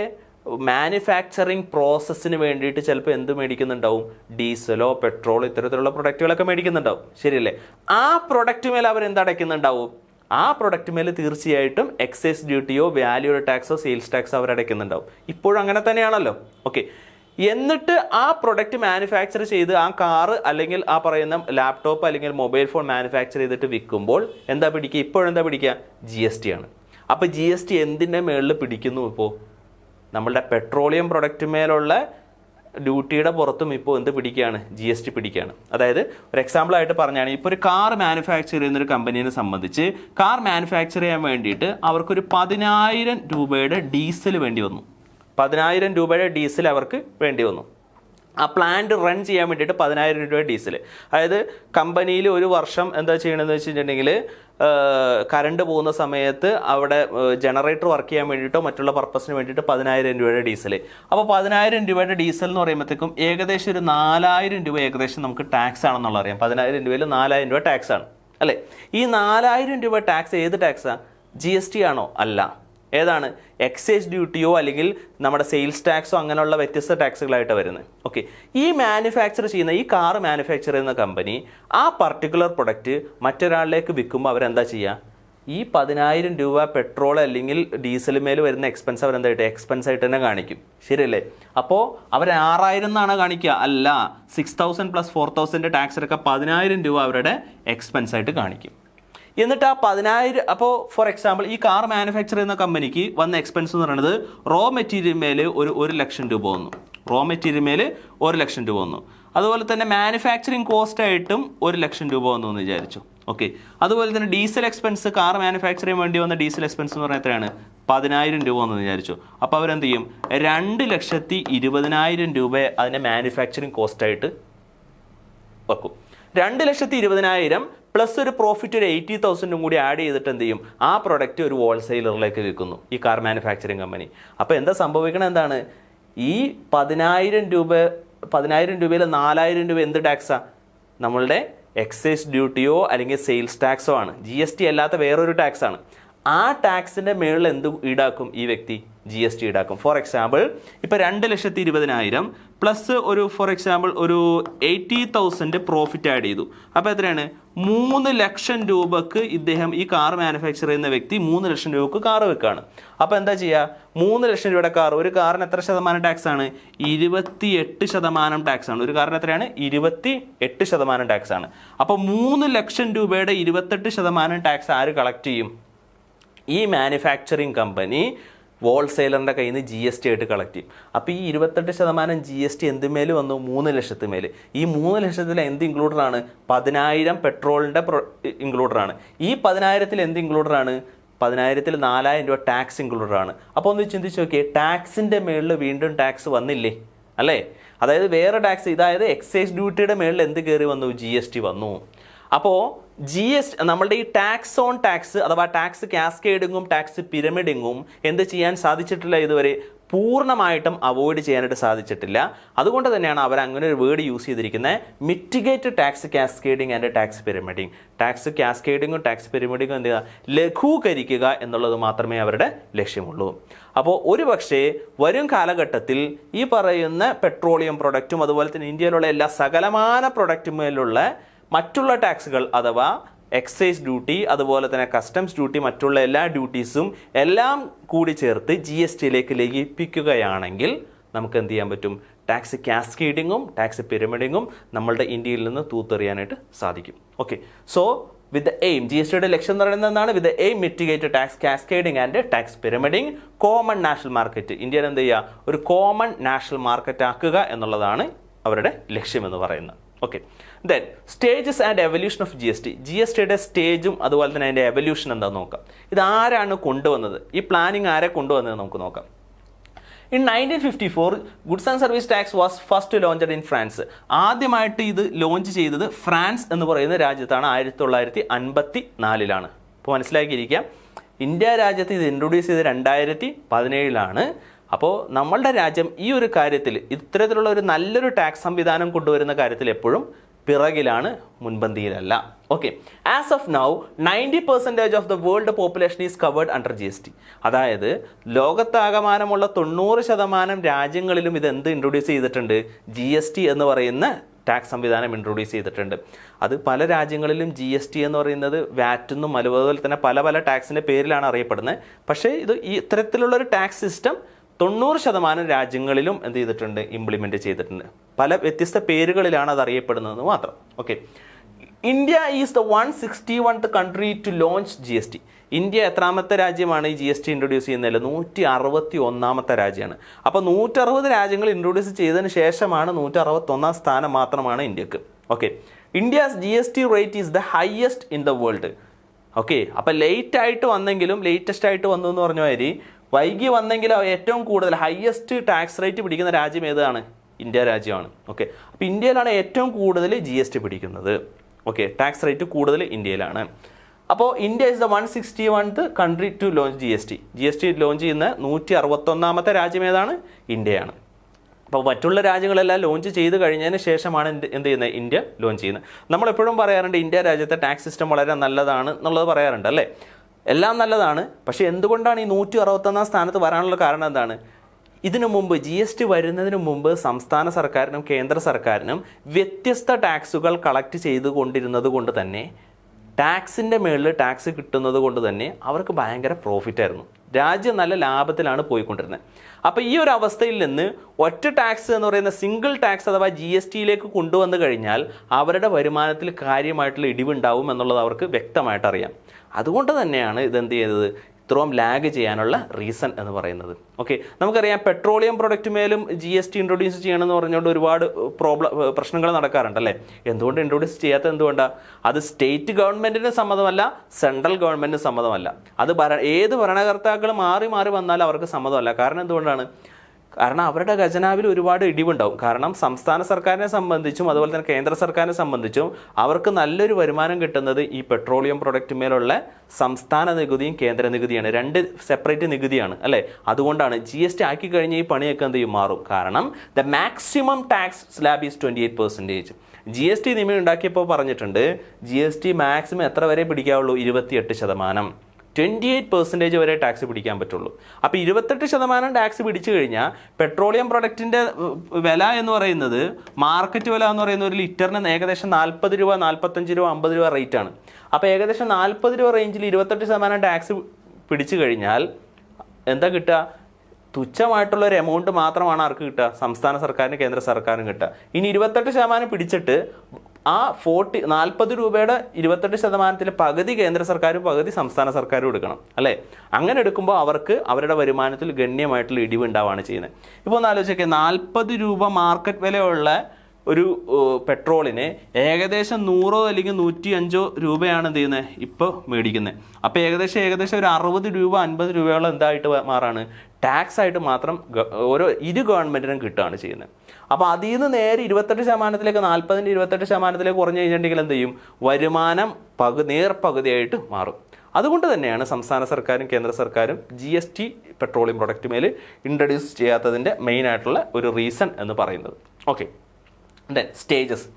മാനുഫാക്ചറിങ് പ്രോസസ്സിന് വേണ്ടിയിട്ട് ചിലപ്പോൾ എന്ത് മേടിക്കുന്നുണ്ടാവും? ഡീസലോ പെട്രോളോ ഇത്തരത്തിലുള്ള പ്രൊഡക്റ്റുകളൊക്കെ മേടിക്കുന്നുണ്ടാവും, ശരിയല്ലേ? ആ പ്രൊഡക്റ്റ് മേലെ അവരെന്തടയ്ക്കുന്നുണ്ടാവും? ആ പ്രൊഡക്റ്റ് മേലെ തീർച്ചയായിട്ടും എക്സൈസ് ഡ്യൂട്ടിയോ വാല്യൂ ടാക്സോ സെയിൽസ് ടാക്സോ അവരടയ്ക്കുന്നുണ്ടാവും. ഇപ്പോഴും അങ്ങനെ തന്നെയാണല്ലോ. ഓക്കെ, എന്നിട്ട് ആ പ്രൊഡക്റ്റ് മാനുഫാക്ചർ ചെയ്ത് ആ കാറ് അല്ലെങ്കിൽ ആ പറയുന്ന ലാപ്ടോപ്പ് അല്ലെങ്കിൽ മൊബൈൽ ഫോൺ മാനുഫാക്ചർ ചെയ്തിട്ട് വിൽക്കുമ്പോൾ എന്താ പിടിക്കുക? ഇപ്പോഴെന്താ പിടിക്കുക? GST ആണ്. അപ്പോൾ GST എന്തിൻ്റെ മേളിൽ പിടിക്കുന്നു? ഇപ്പോൾ നമ്മളുടെ പെട്രോളിയം പ്രൊഡക്റ്റ് മേലുള്ള ഡ്യൂട്ടിയുടെ പുറത്തും ഇപ്പോൾ എന്ത് പിടിക്കുകയാണ്? GST പിടിക്കുകയാണ്. അതായത് ഒരു എക്സാമ്പിളായിട്ട് പറഞ്ഞാണ്, ഇപ്പോൾ ഒരു കാർ മാനുഫാക്ചർ ചെയ്യുന്നൊരു കമ്പനീനെ സംബന്ധിച്ച് കാർ മാനുഫാക്ചർ ചെയ്യാൻ വേണ്ടിയിട്ട് അവർക്കൊരു 10,000 രൂപയുടെ ഡീസൽ വേണ്ടി വന്നു. 10,000 രൂപയുടെ ഡീസൽ അവർക്ക് വേണ്ടി വന്നു. ആ പ്ലാന്റ് റൺ ചെയ്യാൻ വേണ്ടിയിട്ട് 10,000 രൂപ ഡീസൽ. അതായത് കമ്പനിയിൽ ഒരു വർഷം എന്താ ചെയ്യണമെന്ന് വെച്ചിട്ടുണ്ടെങ്കിൽ കറണ്ട് പോകുന്ന സമയത്ത് അവിടെ ജനറേറ്റർ വർക്ക് ചെയ്യാൻ വേണ്ടിയിട്ടോ മറ്റുള്ള പർപ്പസിന് വേണ്ടിയിട്ട് 10,000 രൂപയുടെ ഡീസൽ. അപ്പോൾ 10,000 രൂപയുടെ ഡീസൽ എന്ന് പറയുമ്പോഴത്തേക്കും ഏകദേശം ഒരു 4,000 രൂപ ഏകദേശം നമുക്ക് ടാക്സ് ആണെന്നുള്ള അറിയാം. 10,000 രൂപയിൽ 4,000 രൂപ ടാക്സ് ആണ്, അല്ലേ? ഈ 4,000 രൂപ ടാക്സ് ഏത് ടാക്സാണ്? GST ആണോ? അല്ല. ഏതാണ്? എക്സൈസ് ഡ്യൂട്ടിയോ അല്ലെങ്കിൽ നമ്മുടെ സെയിൽസ് ടാക്സോ അങ്ങനെയുള്ള വ്യത്യസ്ത ടാക്സുകളായിട്ട് വരുന്നത്. ഓക്കെ, ഈ മാനുഫാക്ചർ ചെയ്യുന്ന ഈ കാർ മാനുഫാക്ചർ ചെയ്യുന്ന കമ്പനി ആ പർട്ടിക്കുലർ പ്രൊഡക്റ്റ് മറ്റൊരാളിലേക്ക് വിൽക്കുമ്പോൾ അവരെന്താ ചെയ്യുക? ഈ 10,000 രൂപ പെട്രോൾ അല്ലെങ്കിൽ ഡീസൽ മേൽ വരുന്ന എക്സ്പെൻസ് അവരെന്തായിട്ട് എക്സ്പെൻസ് ആയിട്ട് തന്നെ കാണിക്കും, ശരിയല്ലേ? അപ്പോൾ അവർ 6,000 എന്നാണ് കാണിക്കുക? അല്ല, 6,000 + 4,000 ടാക്സ് എടുക്കുക 10,000 രൂപ അവരുടെ എക്സ്പെൻസ് ആയിട്ട് കാണിക്കും. എന്നിട്ട് ആ 10,000, അപ്പോൾ ഫോർ എക്സാമ്പിൾ ഈ കാർ മാനുഫാക്ചർ ചെയ്യുന്ന കമ്പനിക്ക് വന്ന എക്സ്പെൻസ് എന്ന് പറയുന്നത് റോ മെറ്റീരിയൽ മേൽ ഒരു 1,00,000 രൂപ വന്നു. റോ മെറ്റീരിയൽ മേൽ 1,00,000 രൂപ വന്നു. അതുപോലെ തന്നെ മാനുഫാക്ചറിങ് കോസ്റ്റ് ആയിട്ടും 1,00,000 രൂപ വന്നു എന്ന് വിചാരിച്ചു. ഓക്കെ, അതുപോലെ തന്നെ ഡീസൽ എക്സ്പെൻസ്, കാർ മാനുഫാക്ചർ ചെയ്യാൻ വേണ്ടി വന്ന ഡീസൽ എക്സ്പെൻസ് എന്ന് പറഞ്ഞാൽ എത്രയാണ്? 10,000 രൂപ വന്നു വിചാരിച്ചു. അപ്പോൾ അവരെന്ത് ചെയ്യും? 2,20,000 രൂപ അതിനെ മാനുഫാക്ചറിങ് കോസ്റ്റായിട്ട് വെക്കും. 2,20,000 പ്ലസ് ഒരു പ്രോഫിറ്റ് ഒരു 80,000 കൂടി ആഡ് ചെയ്തിട്ട് എന്ത് ചെയ്യും, ആ പ്രൊഡക്റ്റ് ഒരു ഹോൾസെയിലറിലേക്ക് വിൽക്കുന്നു ഈ കാർ മാനുഫാക്ചറിങ് കമ്പനി. അപ്പോൾ എന്താ സംഭവിക്കണം, എന്താണ് ഈ 10,000 രൂപയിൽ 4,000 രൂപ എന്ത് ടാക്സാ, നമ്മളുടെ എക്സൈസ് ഡ്യൂട്ടിയോ അല്ലെങ്കിൽ സെയിൽസ് ടാക്സോ ആണ്. GST അല്ലാത്ത വേറൊരു ടാക്സ് ആണ്. ആ ടാക്സിൻ്റെ മേളിൽ എന്ത് ഈടാക്കും ഈ വ്യക്തി, GST ഈടാക്കും. ഫോർ എക്സാമ്പിൾ ഇപ്പോൾ 2,20,000 പ്ലസ് ഒരു ഫോർ എക്സാമ്പിൾ ഒരു 80,000 പ്രോഫിറ്റ് ആഡ് ചെയ്തു. അപ്പോൾ എത്രയാണ്, 3 ലക്ഷം രൂപക്ക് ഇദ്ദേഹം ഈ കാർ മാനുഫാക്ചർ ചെയ്യുന്ന വ്യക്തി 3 ലക്ഷം രൂപക്ക് കാർ വെക്കുകയാണ്. അപ്പോൾ എന്താ ചെയ്യുക, 3 ലക്ഷം രൂപയുടെ കാർ, ഒരു കാറിന് എത്ര ശതമാനം ടാക്സ് ആണ്, 28% ടാക്സ് ആണ്. ഒരു കാറിന് എത്രയാണ്, 28% ടാക്സ് ആണ്. അപ്പോൾ 3 ലക്ഷം രൂപയുടെ 28% ടാക്സ് ആര് കളക്ട് ചെയ്യും, ഈ മാനുഫാക്ചറിങ് കമ്പനി ഹോൾസെയിലറിൻ്റെ കയ്യിൽ നിന്ന് GST ആയിട്ട് കളക്ട് ചെയ്യും. അപ്പോൾ ഈ 28% GST എന്തുമേൽ വന്നു, 3 ലക്ഷത്തിന് മേൽ. ഈ 3 ലക്ഷത്തിൽ എന്ത് ഇൻക്ലൂഡറാണ്, 10,000 പെട്രോളിൻ്റെ ഇൻക്ലൂഡറാണ്. ഈ 10,000 എന്ത് ഇൻക്ലൂഡറാണ്, 10,000 4,000 രൂപ ടാക്സ് ഇൻക്ലൂഡറാണ്. അപ്പോൾ ഒന്ന് ചിന്തിച്ച് നോക്കിയേ, ടാക്സിൻ്റെ മേളിൽ വീണ്ടും ടാക്സ് വന്നില്ലേ അല്ലേ, അതായത് വേറെ ടാക്സ്, അതായത് എക്സൈസ് ഡ്യൂട്ടിയുടെ മേളിൽ എന്ത് കയറി വന്നു, GST വന്നു. അപ്പോൾ നമ്മളുടെ ഈ ടാക്സ് ഓൺ ടാക്സ് അഥവാ ടാക്സ് കാസ്കേഡിങ്ങും ടാക്സ് പിരമിഡിങ്ങും എന്ത് ചെയ്യാൻ സാധിച്ചിട്ടില്ല, ഇതുവരെ പൂർണ്ണമായിട്ടും അവോയ്ഡ് ചെയ്യാനായിട്ട് സാധിച്ചിട്ടില്ല. അതുകൊണ്ട് തന്നെയാണ് അവർ അങ്ങനെ ഒരു വേർഡ് യൂസ് ചെയ്തിരിക്കുന്നത്, mitigate tax cascading and tax pyramiding. Tax കാസ്കേഡിങ്ങും ടാക്സ് പിരമിഡിങ്ങും എന്ത് ചെയ്യുക, ലഘൂകരിക്കുക എന്നുള്ളത് മാത്രമേ അവരുടെ ലക്ഷ്യമുള്ളൂ. അപ്പോൾ ഒരു പക്ഷേ വരും കാലഘട്ടത്തിൽ ഈ പറയുന്ന പെട്രോളിയം പ്രൊഡക്റ്റും അതുപോലെ തന്നെ ഇന്ത്യയിലുള്ള എല്ലാ സകലമാന പ്രൊഡക്റ്റുമേലുള്ള മറ്റുള്ള ടാക്സുകൾ അഥവാ എക്സൈസ് ഡ്യൂട്ടി അതുപോലെ തന്നെ കസ്റ്റംസ് ഡ്യൂട്ടി മറ്റുള്ള എല്ലാ ഡ്യൂട്ടീസും എല്ലാം കൂടി ചേർത്ത് GSTയിലേക്ക് ലയിപ്പിക്കുകയാണെങ്കിൽ നമുക്ക് എന്ത് ചെയ്യാൻ പറ്റും, ടാക്സ് കാസ്കേഡിങ്ങും ടാക്സ് പിരമിഡിങ്ങും നമ്മളുടെ ഇന്ത്യയിൽ നിന്ന് തൂത്തെറിയാനായിട്ട് സാധിക്കും. Okay, so with the aim, GSTയുടെ ലക്ഷ്യം എന്ന് പറയുന്നത് എന്താണ്, with the aim mitigate tax cascading and tax pyramiding, common national market, ഇന്ത്യയിൽ എന്ത് ചെയ്യുക, ഒരു കോമൺ നാഷണൽ മാർക്കറ്റ് ആക്കുക എന്നുള്ളതാണ് അവരുടെ ലക്ഷ്യം എന്ന് പറയുന്നത്. Okay, then stages and evolution of GSTയുടെ സ്റ്റേജും അതുപോലെ തന്നെ അതിൻ്റെ എവല്യൂഷൻ എന്താണെന്ന് നോക്കാം. ഇത് ആരാണ് കൊണ്ടുവന്നത്, ഈ പ്ലാനിങ് ആരെ കൊണ്ടുവന്നത് നമുക്ക് നോക്കാം. In 1954 goods and service tax was first launched in France. ആദ്യമായിട്ട് ഇത് ലോഞ്ച് ചെയ്തത് ഫ്രാൻസ് എന്ന് പറയുന്ന രാജ്യത്താണ്, 1954. അപ്പോൾ മനസ്സിലാക്കിയിരിക്കാം, ഇന്ത്യ രാജ്യത്ത് ഇത് ഇൻട്രൊഡ്യൂസ് ചെയ്ത് 2017. അപ്പോൾ നമ്മളുടെ രാജ്യം ഈ ഒരു കാര്യത്തിൽ ഇത്തരത്തിലുള്ള ഒരു നല്ലൊരു ടാക്സ് സംവിധാനം കൊണ്ടുവരുന്ന കാര്യത്തിൽ എപ്പോഴും പിറകിലാണ്, മുൻപന്തിയിലല്ല. Okay, as of now 90% of the world population is covered under GST. അതായത് ലോകത്താകമാനമുള്ള 90% രാജ്യങ്ങളിലും ഇത് എന്ത് ഇൻട്രൊഡ്യൂസ് ചെയ്തിട്ടുണ്ട്, GST എന്ന് പറയുന്ന ടാക്സ് സംവിധാനം ഇൻട്രൊഡ്യൂസ് ചെയ്തിട്ടുണ്ട്. അത് പല രാജ്യങ്ങളിലും GST എന്ന് പറയുന്നത് VAT എന്നും അതുപോലെ തന്നെ പല പല ടാക്സിൻ്റെ പേരിലാണ് അറിയപ്പെടുന്നത്. പക്ഷേ ഇത് ഈ ഇത്തരത്തിലുള്ളൊരു ടാക്സ് സിസ്റ്റം 90% രാജ്യങ്ങളിലും എന്ത് ചെയ്തിട്ടുണ്ട്, ഇംപ്ലിമെൻറ്റ് ചെയ്തിട്ടുണ്ട്. പല വ്യത്യസ്ത പേരുകളിലാണ് അത് അറിയപ്പെടുന്നതെന്ന് മാത്രം. Okay, India is the 161th country to launch GST. India എത്രാമത്തെ രാജ്യമാണ് ഈ GST ഇൻട്രൊഡ്യൂസ് ചെയ്യുന്നതിൽ, 161ാമത്തെ രാജ്യമാണ്. അപ്പോൾ 160 രാജ്യങ്ങൾ ഇൻട്രൊഡ്യൂസ് ചെയ്തതിന് ശേഷമാണ് 161ാം സ്ഥാനം മാത്രമാണ് ഇന്ത്യക്ക്. Okay, India's GST rate is the highest in the world. Okay, അപ്പോൾ ലേറ്റ് ആയിട്ട് വന്നെങ്കിലും ലേറ്റസ്റ്റ് ആയിട്ട് വന്നു എന്ന് പറഞ്ഞ മാതിരി വൈകി വന്നെങ്കിലും ഏറ്റവും കൂടുതൽ ഹയസ്റ്റ് ടാക്സ് റേറ്റ് പിടിക്കുന്ന രാജ്യം ഏതാണ്, ഇന്ത്യ രാജ്യമാണ്. ഓക്കെ, അപ്പോൾ ഇന്ത്യയിലാണ് ഏറ്റവും കൂടുതൽ GST പിടിക്കുന്നത്. ഓക്കെ, ടാക്സ് റേറ്റ് കൂടുതൽ ഇന്ത്യയിലാണ്. അപ്പോൾ India is the 161th country to launch GST launch ചെയ്യുന്ന 161ാമത്തെ രാജ്യം ഏതാണ്, ഇന്ത്യയാണ്. അപ്പോൾ മറ്റുള്ള രാജ്യങ്ങളെല്ലാം ലോഞ്ച് ചെയ്ത് കഴിഞ്ഞതിന് ശേഷമാണ് എന്ത് ചെയ്യുന്നത്, ഇന്ത്യ ലോഞ്ച് ചെയ്യുന്നത്. നമ്മളെപ്പോഴും പറയാറുണ്ട് ഇന്ത്യ രാജ്യത്തെ ടാക്സ് സിസ്റ്റം വളരെ നല്ലതാണ് എന്നുള്ളത് പറയാറുണ്ട് അല്ലേ, എല്ലാം നല്ലതാണ്. പക്ഷേ എന്തുകൊണ്ടാണ് ഈ 161ാം സ്ഥാനത്ത് വരാനുള്ള കാരണം എന്താണ്, ഇതിനു മുമ്പ് GST വരുന്നതിന് മുമ്പ് സംസ്ഥാന സർക്കാരിനും കേന്ദ്ര സർക്കാരിനും വ്യത്യസ്ത ടാക്സുകൾ കളക്ട് ചെയ്തുകൊണ്ടിരുന്നത് കൊണ്ട് തന്നെ ടാക്സിൻ്റെ മേളിൽ ടാക്സ് കിട്ടുന്നത് കൊണ്ട് തന്നെ അവർക്ക് ഭയങ്കര പ്രോഫിറ്റായിരുന്നു. രാജ്യം നല്ല ലാഭത്തിലാണ് പോയിക്കൊണ്ടിരുന്നത്. അപ്പോൾ ഈ ഒരു അവസ്ഥയിൽ നിന്ന് ഒറ്റ ടാക്സ് എന്ന് പറയുന്ന സിംഗിൾ ടാക്സ് അഥവാ GSTയിലേക്ക് കൊണ്ടുവന്നു കഴിഞ്ഞാൽ അവരുടെ വരുമാനത്തിൽ കാര്യമായിട്ടുള്ള ഇടിവുണ്ടാവും എന്നുള്ളത് അവർക്ക് വ്യക്തമായിട്ട് അറിയാം. അതുകൊണ്ട് തന്നെയാണ് ഇതെന്ത് ചെയ്തത്, ഇത്രയും ലാഗ് ചെയ്യാനുള്ള റീസൺ എന്ന് പറയുന്നത്. ഓക്കെ, നമുക്കറിയാം പെട്രോളിയം പ്രൊഡക്റ്റ് മേലും GST ഇൻട്രൊഡ്യൂസ് ചെയ്യണമെന്ന് പറഞ്ഞുകൊണ്ട് ഒരുപാട് പ്രശ്നങ്ങൾ നടക്കാറുണ്ടല്ലേ. എന്തുകൊണ്ട് ഇൻട്രൊഡ്യൂസ് ചെയ്യാത്ത, എന്തുകൊണ്ടാണ്, അത് സ്റ്റേറ്റ് ഗവൺമെൻറ്റിന് സമ്മതമല്ല, സെൻട്രൽ ഗവൺമെൻറ്റിന് സമ്മതമല്ല. അത് ഏത് ഭരണകർത്താക്കൾ മാറി മാറി വന്നാലും അവർക്ക് സമ്മതമല്ല. കാരണം എന്തുകൊണ്ടാണ്, കാരണം അവരുടെ ഖജനാവിൽ ഒരുപാട് ഇടിവുണ്ടാവും. കാരണം സംസ്ഥാന സർക്കാരിനെ സംബന്ധിച്ചും അതുപോലെ തന്നെ കേന്ദ്ര സർക്കാരിനെ സംബന്ധിച്ചും അവർക്ക് നല്ലൊരു വരുമാനം കിട്ടുന്നത് ഈ പെട്രോളിയം പ്രൊഡക്റ്റ് മേലുള്ള സംസ്ഥാന നികുതിയും കേന്ദ്ര നികുതിയാണ്. രണ്ട് സെപ്പറേറ്റ് നികുതിയാണ് അല്ലേ. അതുകൊണ്ടാണ് GST ആക്കി കഴിഞ്ഞ് ഈ പണിയൊക്കെ എന്ത് ചെയ്യും മാറും. കാരണം the maximum tax slab is 28%. GST നിയമം ഉണ്ടാക്കിയപ്പോൾ പറഞ്ഞിട്ടുണ്ട് GST മാക്സിമം എത്ര വരെ പിടിക്കാവുള്ളൂ? 28%. 28% വരെ ടാക്സ് പിടിക്കാൻ പറ്റുള്ളൂ. അപ്പോൾ 28% ടാക്സ് പിടിച്ചു കഴിഞ്ഞാൽ പെട്രോളിയം പ്രൊഡക്റ്റിൻ്റെ വില എന്ന് പറയുന്നത് മാർക്കറ്റ് വില എന്ന് പറയുന്ന ഒരു ലിറ്ററിന് ഏകദേശം 40 രൂപ, 45 രൂപ, 50 രൂപ റേറ്റാണ്. അപ്പോൾ ഏകദേശം 40 രൂപ റേഞ്ചിൽ 28% ടാക്സ് പിടിച്ചു കഴിഞ്ഞാൽ എന്താ കിട്ടുക? തുച്ഛമായിട്ടുള്ള ഒരു എമൗണ്ട് മാത്രമാണ് ആർക്ക് കിട്ടുക? സംസ്ഥാന സർക്കാരിന് കേന്ദ്ര സർക്കാരിനും കിട്ടുക. ഇനി 28% പിടിച്ചിട്ട് ആ 40 രൂപയുടെ 28%-ൽ പകുതി കേന്ദ്ര സർക്കാരും പകുതി സംസ്ഥാന സർക്കാരും എടുക്കണം അല്ലേ. അങ്ങനെ എടുക്കുമ്പോൾ അവർക്ക് അവരുടെ വരുമാനത്തിൽ ഗണ്യമായിട്ടുള്ള ഇടിവ് ഉണ്ടാവുകയാണ് ചെയ്യുന്നത്. ഇപ്പോൾ ഒന്ന് ആലോചിച്ചൊക്കെ, 40 രൂപ മാർക്കറ്റ് വിലയുള്ള ഒരു പെട്രോളിന് ഏകദേശം 100 അല്ലെങ്കിൽ 105 രൂപയാണ് എന്ത് ചെയ്യുന്നത് ഇപ്പോൾ മേടിക്കുന്നത്. അപ്പോൾ ഏകദേശം ഒരു 60 രൂപ 50 രൂപയോളം എന്തായിട്ട് മാറാണ്? ടാക്സ് ആയിട്ട് മാത്രം ഇരു ഗവൺമെൻറ്റിനും കിട്ടുകയാണ് ചെയ്യുന്നത്. അപ്പോൾ അതിൽ നിന്ന് നേരെ 28%-ലേക്ക് 40-ൻ്റെ 28%-ലേക്ക് കുറഞ്ഞു കഴിഞ്ഞിട്ടുണ്ടെങ്കിൽ എന്ത് ചെയ്യും? വരുമാനം നേർപകുതിയായിട്ട് മാറും. അതുകൊണ്ട് തന്നെയാണ് സംസ്ഥാന സർക്കാരും കേന്ദ്ര സർക്കാരും GST പെട്രോളിയം പ്രൊഡക്റ്റ് മേൽ ഇൻട്രൊഡ്യൂസ് ചെയ്യാത്തതിൻ്റെ മെയിനായിട്ടുള്ള ഒരു റീസൺ എന്ന് പറയുന്നത്. Okay, then stages.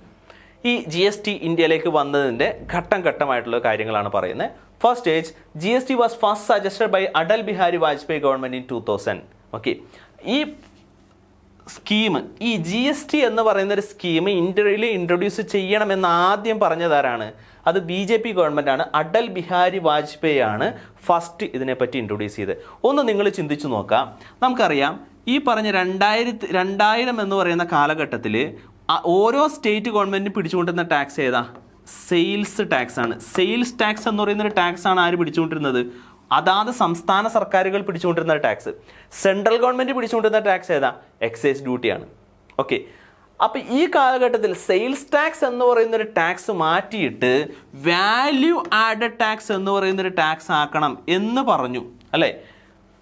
ഈ GST ഇന്ത്യയിലേക്ക് വന്നതിൻ്റെ ഘട്ടമായിട്ടുള്ള കാര്യങ്ങളാണ് പറയുന്നത്. First stage, GST was first suggested by Atal Bihari Vajpayee government in 2000. Okay, ഈ സ്കീം, ഈ GST എന്ന് പറയുന്ന ഒരു സ്കീം ഇന്ത്യയിൽ ഇൻട്രൊഡ്യൂസ് ചെയ്യണമെന്ന് ആദ്യം പറഞ്ഞതാരാണ്? അത് BJP ഗവൺമെൻറ്റാണ്. അടൽ ബിഹാരി വാജ്പേയി ആണ് ഫസ്റ്റ് ഇതിനെപ്പറ്റി ഇൻട്രൊഡ്യൂസ് ചെയ്ത്. ഒന്ന് നിങ്ങൾ ചിന്തിച്ചു നോക്കാം. നമുക്കറിയാം ഈ പറഞ്ഞ 2000 എന്ന് പറയുന്ന കാലഘട്ടത്തിൽ ഓരോ സ്റ്റേറ്റ് ഗവൺമെൻറ്റിന് പിടിച്ചുകൊണ്ടിരുന്ന ടാക്സ് ഏതാ? സെയിൽസ് ടാക്സ് ആണ്. സെയിൽസ് ടാക്സ് എന്ന് പറയുന്നൊരു ടാക്സ് ആണ് ആര് പിടിച്ചുകൊണ്ടിരുന്നത്? അതാത് സംസ്ഥാന സർക്കാരുകൾ പിടിച്ചുകൊണ്ടിരുന്ന ടാക്സ്. സെൻട്രൽ ഗവൺമെൻറ് പിടിച്ചുകൊണ്ടിരുന്ന ടാക്സ് ഏതാ? എക്സൈസ് ഡ്യൂട്ടിയാണ്. ഓക്കെ, അപ്പോൾ ഈ കാലഘട്ടത്തിൽ സെയിൽസ് ടാക്സ് എന്ന് പറയുന്നൊരു ടാക്സ് മാറ്റിയിട്ട് വാല്യൂ ആഡഡ് ടാക്സ് എന്ന് പറയുന്നൊരു ടാക്സ് ആക്കണം എന്ന് പറഞ്ഞു അല്ലേ.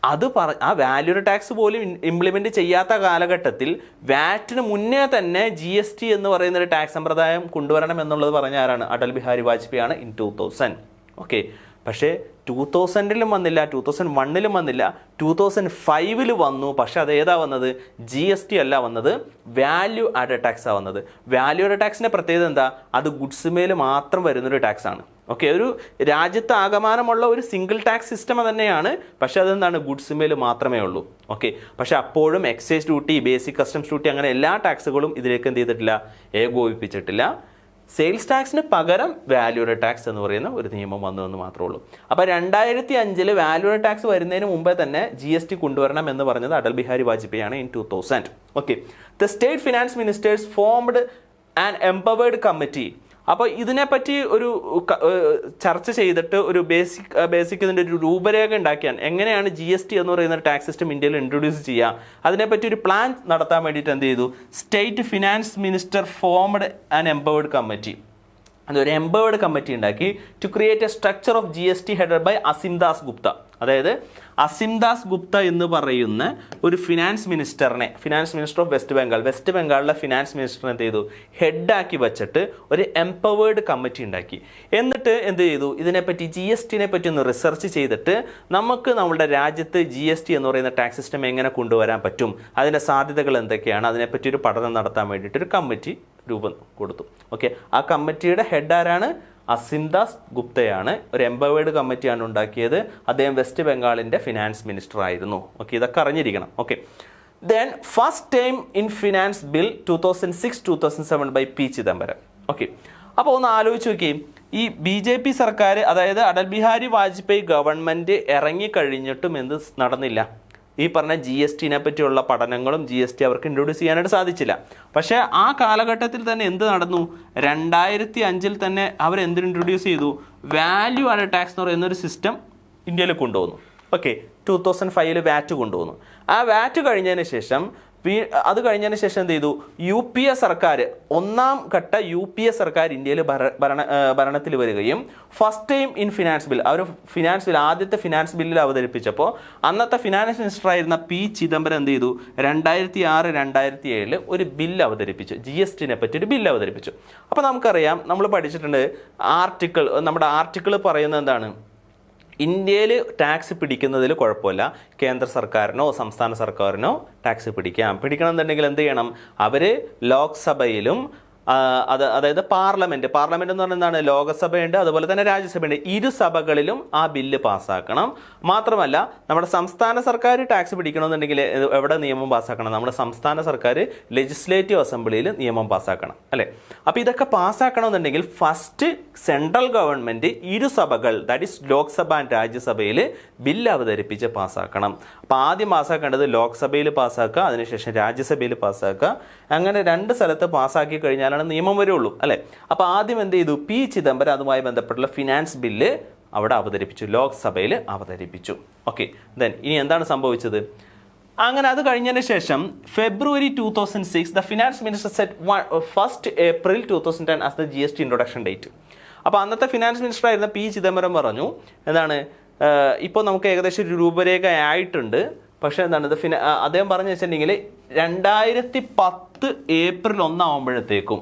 ആ വാല്യൂ ടാക്സ് പോലും ഇംപ്ലിമെൻറ്റ് ചെയ്യാത്ത കാലഘട്ടത്തിൽ വാറ്റിന് മുന്നേ തന്നെ GST എന്ന് പറയുന്നൊരു ടാക്സ് സമ്പ്രദായം കൊണ്ടുവരണം എന്നുള്ളത് പറഞ്ഞ ആരാണ്? അടൽ ബിഹാരി വാജ്പേയി ആണ് ഇൻ 2000. ഓക്കെ, പക്ഷേ 2000-ലും വന്നില്ല, 2001-ലും വന്നില്ല, 2005-ൽ വന്നു. പക്ഷേ അത് ഏതാ വന്നത്? GST അല്ല വന്നത്, വാല്യൂ ആഡഡ് ടാക്സാണ് വന്നത്. വാല്യൂ ആഡഡ് ടാക്സിൻ്റെ പ്രത്യേകത എന്താ? അത് ഗുഡ്സ് മേൽ മാത്രം വരുന്നൊരു ടാക്സാണ്. ഓക്കെ, ഒരു രാജ്യത്ത് ആകമാനമുള്ള ഒരു സിംഗിൾ ടാക്സ് സിസ്റ്റം തന്നെയാണ്. പക്ഷേ അതെന്താണ്? ഗുഡ്സ് മേൽ മാത്രമേ ഉള്ളൂ. ഓക്കെ, പക്ഷേ അപ്പോഴും excise duty, basic customs duty, അങ്ങനെ എല്ലാ ടാക്സുകളും ഇതിലേക്ക് എന്ത് ചെയ്തിട്ടില്ല? ഏകോപിപ്പിച്ചിട്ടില്ല. സെയിൽസ് ടാക്സിന് പകരം വാല്യൂഡ് ടാക്സ് എന്ന് പറയുന്ന ഒരു നിയമം വന്നതെന്ന് മാത്രമേ ഉള്ളൂ. അപ്പോൾ 2005-ൽ വാല്യൂഡ് ടാക്സ് വരുന്നതിന് മുമ്പേ തന്നെ GST കൊണ്ടുവരണം എന്ന് പറഞ്ഞത് അടൽ ബിഹാരി വാജ്പേയി ആണ് in 2000. Okay, the state finance ministers formed an empowered committee. അപ്പോൾ ഇതിനെപ്പറ്റി ഒരു ചർച്ച ചെയ്തിട്ട് ഒരു ബേസിക് ഇതിൻ്റെ ഒരു രൂപരേഖ ഉണ്ടാക്കിയാൽ എങ്ങനെയാണ് GST എന്ന് പറയുന്ന ടാക്സ് സിസ്റ്റം ഇന്ത്യയിൽ ഇൻട്രൊഡ്യൂസ് ചെയ്യുക, അതിനെപ്പറ്റി ഒരു പ്ലാൻ നടത്താൻ വേണ്ടിയിട്ട് എന്ത് ചെയ്തു? State finance minister formed an empowered committee. അതൊരു എംപവേർഡ് കമ്മിറ്റി ഉണ്ടാക്കി to create a structure of GST headed by Asim Das Gupta. അതായത് അസിം ദാസ് ഗുപ്ത എന്ന് പറയുന്ന ഒരു ഫിനാൻസ് മിനിസ്റ്റർ ഓഫ് വെസ്റ്റ് ബംഗാളിലെ ഫിനാൻസ് മിനിസ്റ്ററിനെ എന്ത് ചെയ്തു? ഹെഡാക്കി വെച്ചിട്ട് ഒരു എംപവേർഡ് കമ്മിറ്റി ഉണ്ടാക്കി. എന്നിട്ട് എന്ത് ചെയ്തു? ഇതിനെപ്പറ്റി GSTനെ പറ്റി ഒന്ന് റിസർച്ച് ചെയ്തിട്ട് നമുക്ക് നമ്മുടെ രാജ്യത്ത് GST എന്ന് പറയുന്ന ടാക്സ് സിസ്റ്റം എങ്ങനെ കൊണ്ടുവരാൻ പറ്റും, അതിൻ്റെ സാധ്യതകൾ എന്തൊക്കെയാണ്, അതിനെപ്പറ്റി ഒരു പഠനം നടത്താൻ വേണ്ടിയിട്ട് ഒരു കമ്മിറ്റി രൂപം കൊടുത്തു. ഓക്കെ, ആ കമ്മിറ്റിയുടെ ഹെഡ് ആരാണ്? അസിം ദാസ് ഗുപ്തയാണ്. ഒരു എംപവേർഡ് കമ്മിറ്റിയാണ് ഉണ്ടാക്കിയത്. അദ്ദേഹം വെസ്റ്റ് ബംഗാളിൻ്റെ ഫിനാൻസ് മിനിസ്റ്റർ ആയിരുന്നു. ഓക്കെ, ഇതൊക്കെ അറിഞ്ഞിരിക്കണം. Okay, then first time in finance bill 2006-2007 by P. Chidambaram. ഓക്കെ, അപ്പോൾ ഒന്ന് ആലോചിച്ച് നോക്കി, ഈ BJP സർക്കാർ, അതായത് അടൽ ബിഹാരി വാജ്പേയി ഗവൺമെൻറ് ഇറങ്ങിക്കഴിഞ്ഞിട്ടും എന്ത് നടന്നില്ല? ഈ പറഞ്ഞ GSTനെ പറ്റിയുള്ള പഠനങ്ങളും GST അവർക്ക് ഇൻട്രൊഡ്യൂസ് ചെയ്യാനായിട്ട് സാധിച്ചില്ല. പക്ഷേ ആ കാലഘട്ടത്തിൽ തന്നെ എന്ത് നടന്നു? 2005-ൽ തന്നെ അവർ എന്ത് ഇൻട്രൊഡ്യൂസ് ചെയ്തു? വാല്യൂ ആഡഡ് ടാക്സ് എന്ന് പറയുന്ന ഒരു സിസ്റ്റം ഇന്ത്യയിൽ കൊണ്ടുവന്നു. ഓക്കെ, 2005-ൽ വാറ്റ് കൊണ്ടുവന്നു. ആ വാറ്റ് കഴിഞ്ഞതിന് ശേഷം അത് കഴിഞ്ഞതിന് ശേഷം എന്ത് ചെയ്തു, UPA സർക്കാർ, ഒന്നാം ഘട്ട UPA സർക്കാർ ഇന്ത്യയിൽ ഭരണത്തിൽ വരികയും first time in finance bill, അവർ ഫിനാൻസ് ബിൽ, ആദ്യത്തെ ഫിനാൻസ് ബില്ലിൽ അവതരിപ്പിച്ചപ്പോൾ അന്നത്തെ ഫിനാൻസ് മിനിസ്റ്റർ ആയിരുന്ന P. ചിദംബരം എന്ത് ചെയ്തു, 2006-2007 ഒരു ബില്ല് അവതരിപ്പിച്ചു, GSTനെ പറ്റി ഒരു ബില്ല് അവതരിപ്പിച്ചു. അപ്പോൾ നമുക്കറിയാം, നമ്മൾ പഠിച്ചിട്ടുണ്ട് നമ്മുടെ ആർട്ടിക്കിൾ പറയുന്നത് എന്താണ്, ഇന്ത്യയിൽ ടാക്സ് പിടിക്കുന്നതിൽ കുഴപ്പമില്ല, കേന്ദ്ര സർക്കാരിനോ സംസ്ഥാന സർക്കാരിനോ ടാക്സ് പിടിക്കണം എന്നുണ്ടെങ്കിൽ എന്ത് ചെയ്യണം, അവർ ലോക്സഭയിലും അതായത് പാർലമെന്റ് എന്ന് പറഞ്ഞാൽ എന്താണ്, ലോകസഭയുണ്ട് അതുപോലെ തന്നെ രാജ്യസഭയുണ്ട്, ഇരു സഭകളിലും ആ ബില്ല് പാസ്സാക്കണം. മാത്രമല്ല നമ്മുടെ സംസ്ഥാന സർക്കാർ ടാക്സ് പിടിക്കണമെന്നുണ്ടെങ്കിൽ എവിടെ നിയമം പാസ്സാക്കണം, നമ്മുടെ സംസ്ഥാന സർക്കാർ ലെജിസ്ലേറ്റീവ് അസംബ്ലിയിൽ നിയമം പാസ്സാക്കണം, അല്ലേ? അപ്പോൾ ഇതൊക്കെ പാസ്സാക്കണമെന്നുണ്ടെങ്കിൽ ഫസ്റ്റ് സെൻട്രൽ ഗവൺമെന്റ് ഇരു സഭകൾ, ദാറ്റ് ഈസ് ലോക്സഭ ആൻഡ് രാജ്യസഭയിൽ ബില്ല് അവതരിപ്പിച്ച് പാസ്സാക്കണം. അപ്പോൾ ആദ്യം പാസ്സാക്കേണ്ടത് ലോക്സഭയിൽ പാസ്സാക്കുക, അതിനുശേഷം രാജ്യസഭയിൽ പാസ്സാക്കുക, അങ്ങനെ 2 സ്ഥലത്ത് പാസ്സാക്കി കഴിഞ്ഞാൽ നിയമം വരുള്ളൂ, അല്ലെ? അപ്പൊ ആദ്യം എന്ത് ചെയ്തു, P. ചിദംബരം അതുമായി ബന്ധപ്പെട്ടുള്ള ഫിനാൻസ് ബില്ല് അവിടെ അവതരിപ്പിച്ചു, ലോക്സഭയിൽ അവതരിപ്പിച്ചു. ഓക്കെ, ദെൻ ഇനി എന്താണ് സംഭവിച്ചത്? അങ്ങനെ അത് കഴിഞ്ഞതിന് ശേഷം February 2006 the finance minister set 1 April 2010 as the GST introduction date. അപ്പോൾ അന്നത്തെ ഫിനാൻസ് മിനിസ്റ്റർ ആയിരുന്ന P. ചിദംബരം പറഞ്ഞു, എന്താണ്, ഇപ്പോൾ നമുക്ക് ഏകദേശം ഒരു രൂപരേഖ ആയിട്ടുണ്ട്, പക്ഷേ എന്താണ് അദ്ദേഹം പറഞ്ഞു വെച്ചിട്ടുണ്ടെങ്കിൽ 2010 April 1 ആകുമ്പോഴത്തേക്കും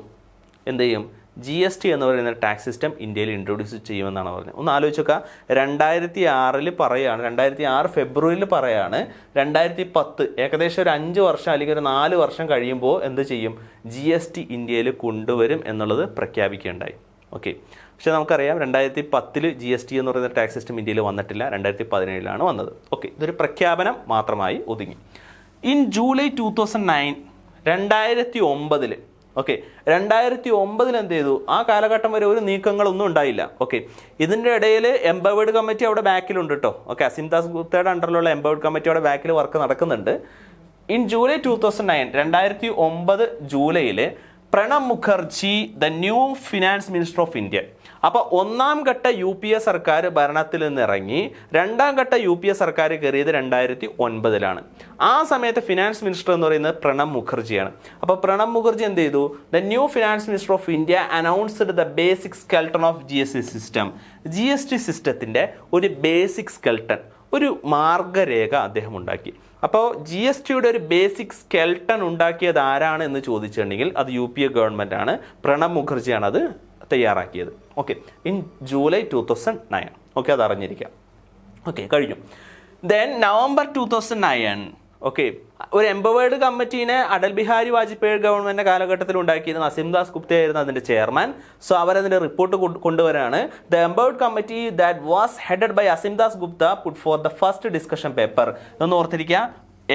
എന്ത് ചെയ്യും, GST എന്ന് പറയുന്ന ടാക്സ് സിസ്റ്റം ഇന്ത്യയിൽ ഇൻട്രൊഡ്യൂസ് ചെയ്യുമെന്നാണ് പറഞ്ഞത്. ഒന്ന് ആലോചിച്ച് നോക്കുക, 2006 പറയാണ്, 2006 ഫെബ്രുവരിയിൽ പറയാണ്, 2010 ഏകദേശം ഒരു 5 വർഷം അല്ലെങ്കിൽ ഒരു 4 വർഷം കഴിയുമ്പോൾ എന്ത് ചെയ്യും, GST ഇന്ത്യയിൽ കൊണ്ടുവരും എന്നുള്ളത് പ്രഖ്യാപിക്കുകയുണ്ടായി. ഓക്കെ, പക്ഷേ നമുക്കറിയാം 2010 GST എന്ന് പറയുന്ന ടാക്സ് സിസ്റ്റം ഇന്ത്യയിൽ വന്നിട്ടില്ല, 2017 വന്നത്. ഓക്കെ, ഇതൊരു പ്രഖ്യാപനം മാത്രമായി ഒതുങ്ങി. ഇൻ ജൂലൈ 2009 2009 ഓക്കെ, 2009 എന്ത് ചെയ്തു, ആ കാലഘട്ടം വരെ ഒരു നീക്കങ്ങളൊന്നും ഉണ്ടായില്ല. ഓക്കെ, ഇതിൻ്റെ ഇടയിൽ എംപവേർഡ് കമ്മിറ്റി അവിടെ ബാക്കിലുണ്ട് കേട്ടോ. ഓക്കെ, അസിം ദാസ് ഗുപ്തയുടെ അണ്ടറിലുള്ള എംപവേർഡ് കമ്മിറ്റി അവിടെ ബാക്കിൽ വർക്ക് നടക്കുന്നുണ്ട്. ഇൻ ജൂലൈ 2009 2009 ജൂലൈയിൽ Pranab Mukherjee the new finance minister of India. അപ്പോൾ ഒന്നാം ഘട്ട UPA സർക്കാർ ഭരണത്തിൽ നിന്ന് ഇറങ്ങി, രണ്ടാം ഘട്ട UPA സർക്കാർ കയറിയത് 2009 ആ സമയത്ത് ഫിനാൻസ് മിനിസ്റ്റർ എന്ന് പറയുന്നത് പ്രണബ് മുഖർജിയാണ്. അപ്പോൾ പ്രണബ് മുഖർജി എന്ത് ചെയ്തു, the new finance minister of India announced the basic skeleton of GST system. GST സിസ്റ്റത്തിൻ്റെ ഒരു ബേസിക് സ്കെൽട്ടൺ, ഒരു മാർഗരേഖ അദ്ദേഹം ഉണ്ടാക്കി. അപ്പോൾ GSTയുടെ ഒരു ബേസിക് സ്കെൽട്ടൺ ഉണ്ടാക്കിയത് ആരാണ് എന്ന് ചോദിച്ചിട്ടുണ്ടെങ്കിൽ അത് UPA ഗവൺമെൻറ് ആണ്, പ്രണബ് മുഖർജിയാണ് അത് തയ്യാറാക്കിയത്. Okay, in July 2009. ഓക്കെ, അത് അറിഞ്ഞിരിക്കാം. ഓക്കെ, കഴിഞ്ഞു. ദെൻ നവംബർ 2009 ഓക്കെ, ഒരു എംപവേർഡ് കമ്മിറ്റീനെ അടൽ ബിഹാരി വാജ്പേയി ഗവൺമെൻറ് കാലഘട്ടത്തിൽ ഉണ്ടാക്കിയിരുന്ന അസിം ദാസ് ഗുപ്ത ആയിരുന്നു അതിൻ്റെ ചെയർമാൻ. സോ അവരതിൻ്റെ റിപ്പോർട്ട് കൊണ്ടുവരാണ്. The empowered committee that was headed by Asim Das Gupta put for the first discussion paper. എന്ന് ഓർത്തിരിക്കുക,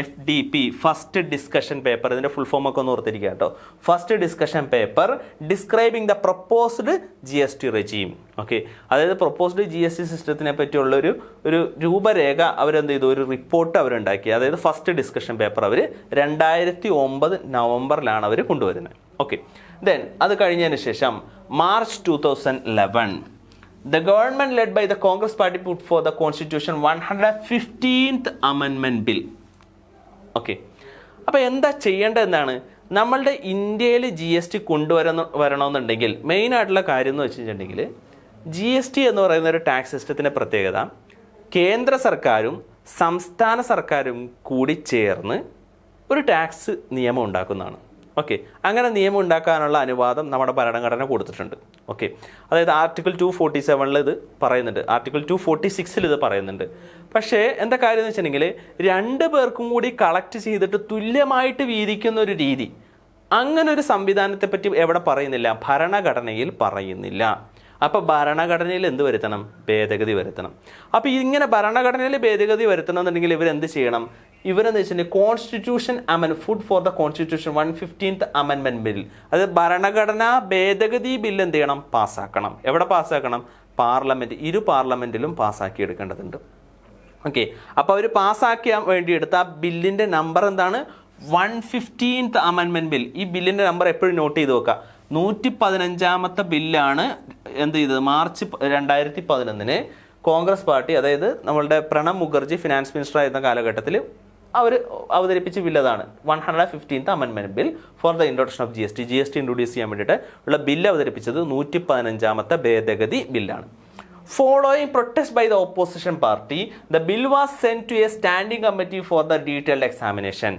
FDP, ഫസ്റ്റ് ഡിസ്കഷൻ പേപ്പർ. ഇതിൻ്റെ ഫുൾ ഫോം ഒക്കെ ഒന്ന് ഓർത്തിരിക്കുക കേട്ടോ. First discussion paper describing the proposed GST regime. Okay, അതായത് പ്രൊപ്പോസ്ഡ് GST സിസ്റ്റത്തിനെ പറ്റിയുള്ള ഒരു രൂപരേഖ അവരെന്ത് ചെയ്തു, ഒരു റിപ്പോർട്ട് അവരുണ്ടാക്കി. അതായത് ഫസ്റ്റ് ഡിസ്കഷൻ പേപ്പർ അവർ 2009 നവംബറിലാണ് അവർ കൊണ്ടുവരുന്നത്. ഓക്കെ, ദെൻ അത് കഴിഞ്ഞതിന് ശേഷം March 2011 the government led by the Congress party put for the constitution 115th amendment bill. Okay, അപ്പോൾ എന്താ ചെയ്യേണ്ടതെന്നാണ്, നമ്മളുടെ ഇന്ത്യയിൽ GST വരണമെന്നുണ്ടെങ്കിൽ മെയിനായിട്ടുള്ള കാര്യം എന്ന് വെച്ചിട്ടുണ്ടെങ്കിൽ GST എന്ന് പറയുന്ന ഒരു ടാക്സ് സിസ്റ്റത്തിൻ്റെ പ്രത്യേകത കേന്ദ്ര സർക്കാരും സംസ്ഥാന സർക്കാരും കൂടി ചേർന്ന് ഒരു ടാക്സ് നിയമം ഉണ്ടാക്കുന്നതാണ്. ഓക്കെ, അങ്ങനെ നിയമം ഉണ്ടാക്കാനുള്ള അനുവാദം നമ്മുടെ ഭരണഘടന കൊടുത്തിട്ടുണ്ട്. ഓക്കെ, അതായത് ആർട്ടിക്കിൾ 247 ഇത് പറയുന്നുണ്ട്, ആർട്ടിക്കിൾ 246 ഇത് പറയുന്നുണ്ട്. പക്ഷേ എന്താ കാര്യം എന്ന് വെച്ചിട്ടുണ്ടെങ്കിൽ 2 പേർക്കും കൂടി കളക്ട് ചെയ്തിട്ട് തുല്യമായിട്ട് വീതിക്കുന്ന ഒരു രീതി, അങ്ങനെ ഒരു സംവിധാനത്തെ പറ്റി എവിടെ പറയുന്നില്ല, ഭരണഘടനയിൽ പറയുന്നില്ല. അപ്പോൾ ഭരണഘടനയിൽ എന്ത് വരുത്തണം, ഭേദഗതി വരുത്തണം. അപ്പോൾ ഇങ്ങനെ ഭരണഘടനയിൽ ഭേദഗതി വരുത്തണമെന്നുണ്ടെങ്കിൽ ഇവരെന്ത് ചെയ്യണം, ഇവരെന്ന് വെച്ചിട്ടുണ്ടെങ്കിൽ constitution food for the constitution 115th amendment bill, അതായത് ഭരണഘടനാ ഭേദഗതി ബില്ല് എന്ത് ചെയ്യണം, പാസ്സാക്കണം. എവിടെ പാസ്സാക്കണം, പാർലമെൻറ്റ്, ഇരു പാർലമെൻറ്റിലും പാസ്സാക്കി എടുക്കേണ്ടതുണ്ട്. ഓക്കെ, അപ്പോൾ അവർ പാസ്സാക്കിയാൻ വേണ്ടി എടുത്ത ആ ബില്ലിൻ്റെ നമ്പർ എന്താണ്, 115th അമെൻമെൻറ്റ് ബിൽ. ഈ ബില്ലിൻ്റെ നമ്പർ എപ്പോഴും നോട്ട് ചെയ്ത് വെക്കുക. 115ാമത്തെ ബില്ലാണ് എന്ത് ചെയ്തത്, മാർച്ച് 2011 കോൺഗ്രസ് പാർട്ടി, അതായത് നമ്മളുടെ പ്രണബ് മുഖർജി ഫിനാൻസ് മിനിസ്റ്റർ ആയിരുന്ന കാലഘട്ടത്തിൽ അവർ അവതരിപ്പിച്ച ബിൽ അതാണ് 115th അമെൻമെന്റ് bill for the introduction of G S T introduce ചെയ്യാൻ വേണ്ടിയിട്ട് ഉള്ള ബില്ല് അവതരിപ്പിച്ചത് 115ാമത്തെ ഭേദഗതി ബില്ലാണ്. Following protest by the opposition party the bill was send to a standing committee for the detailed examination.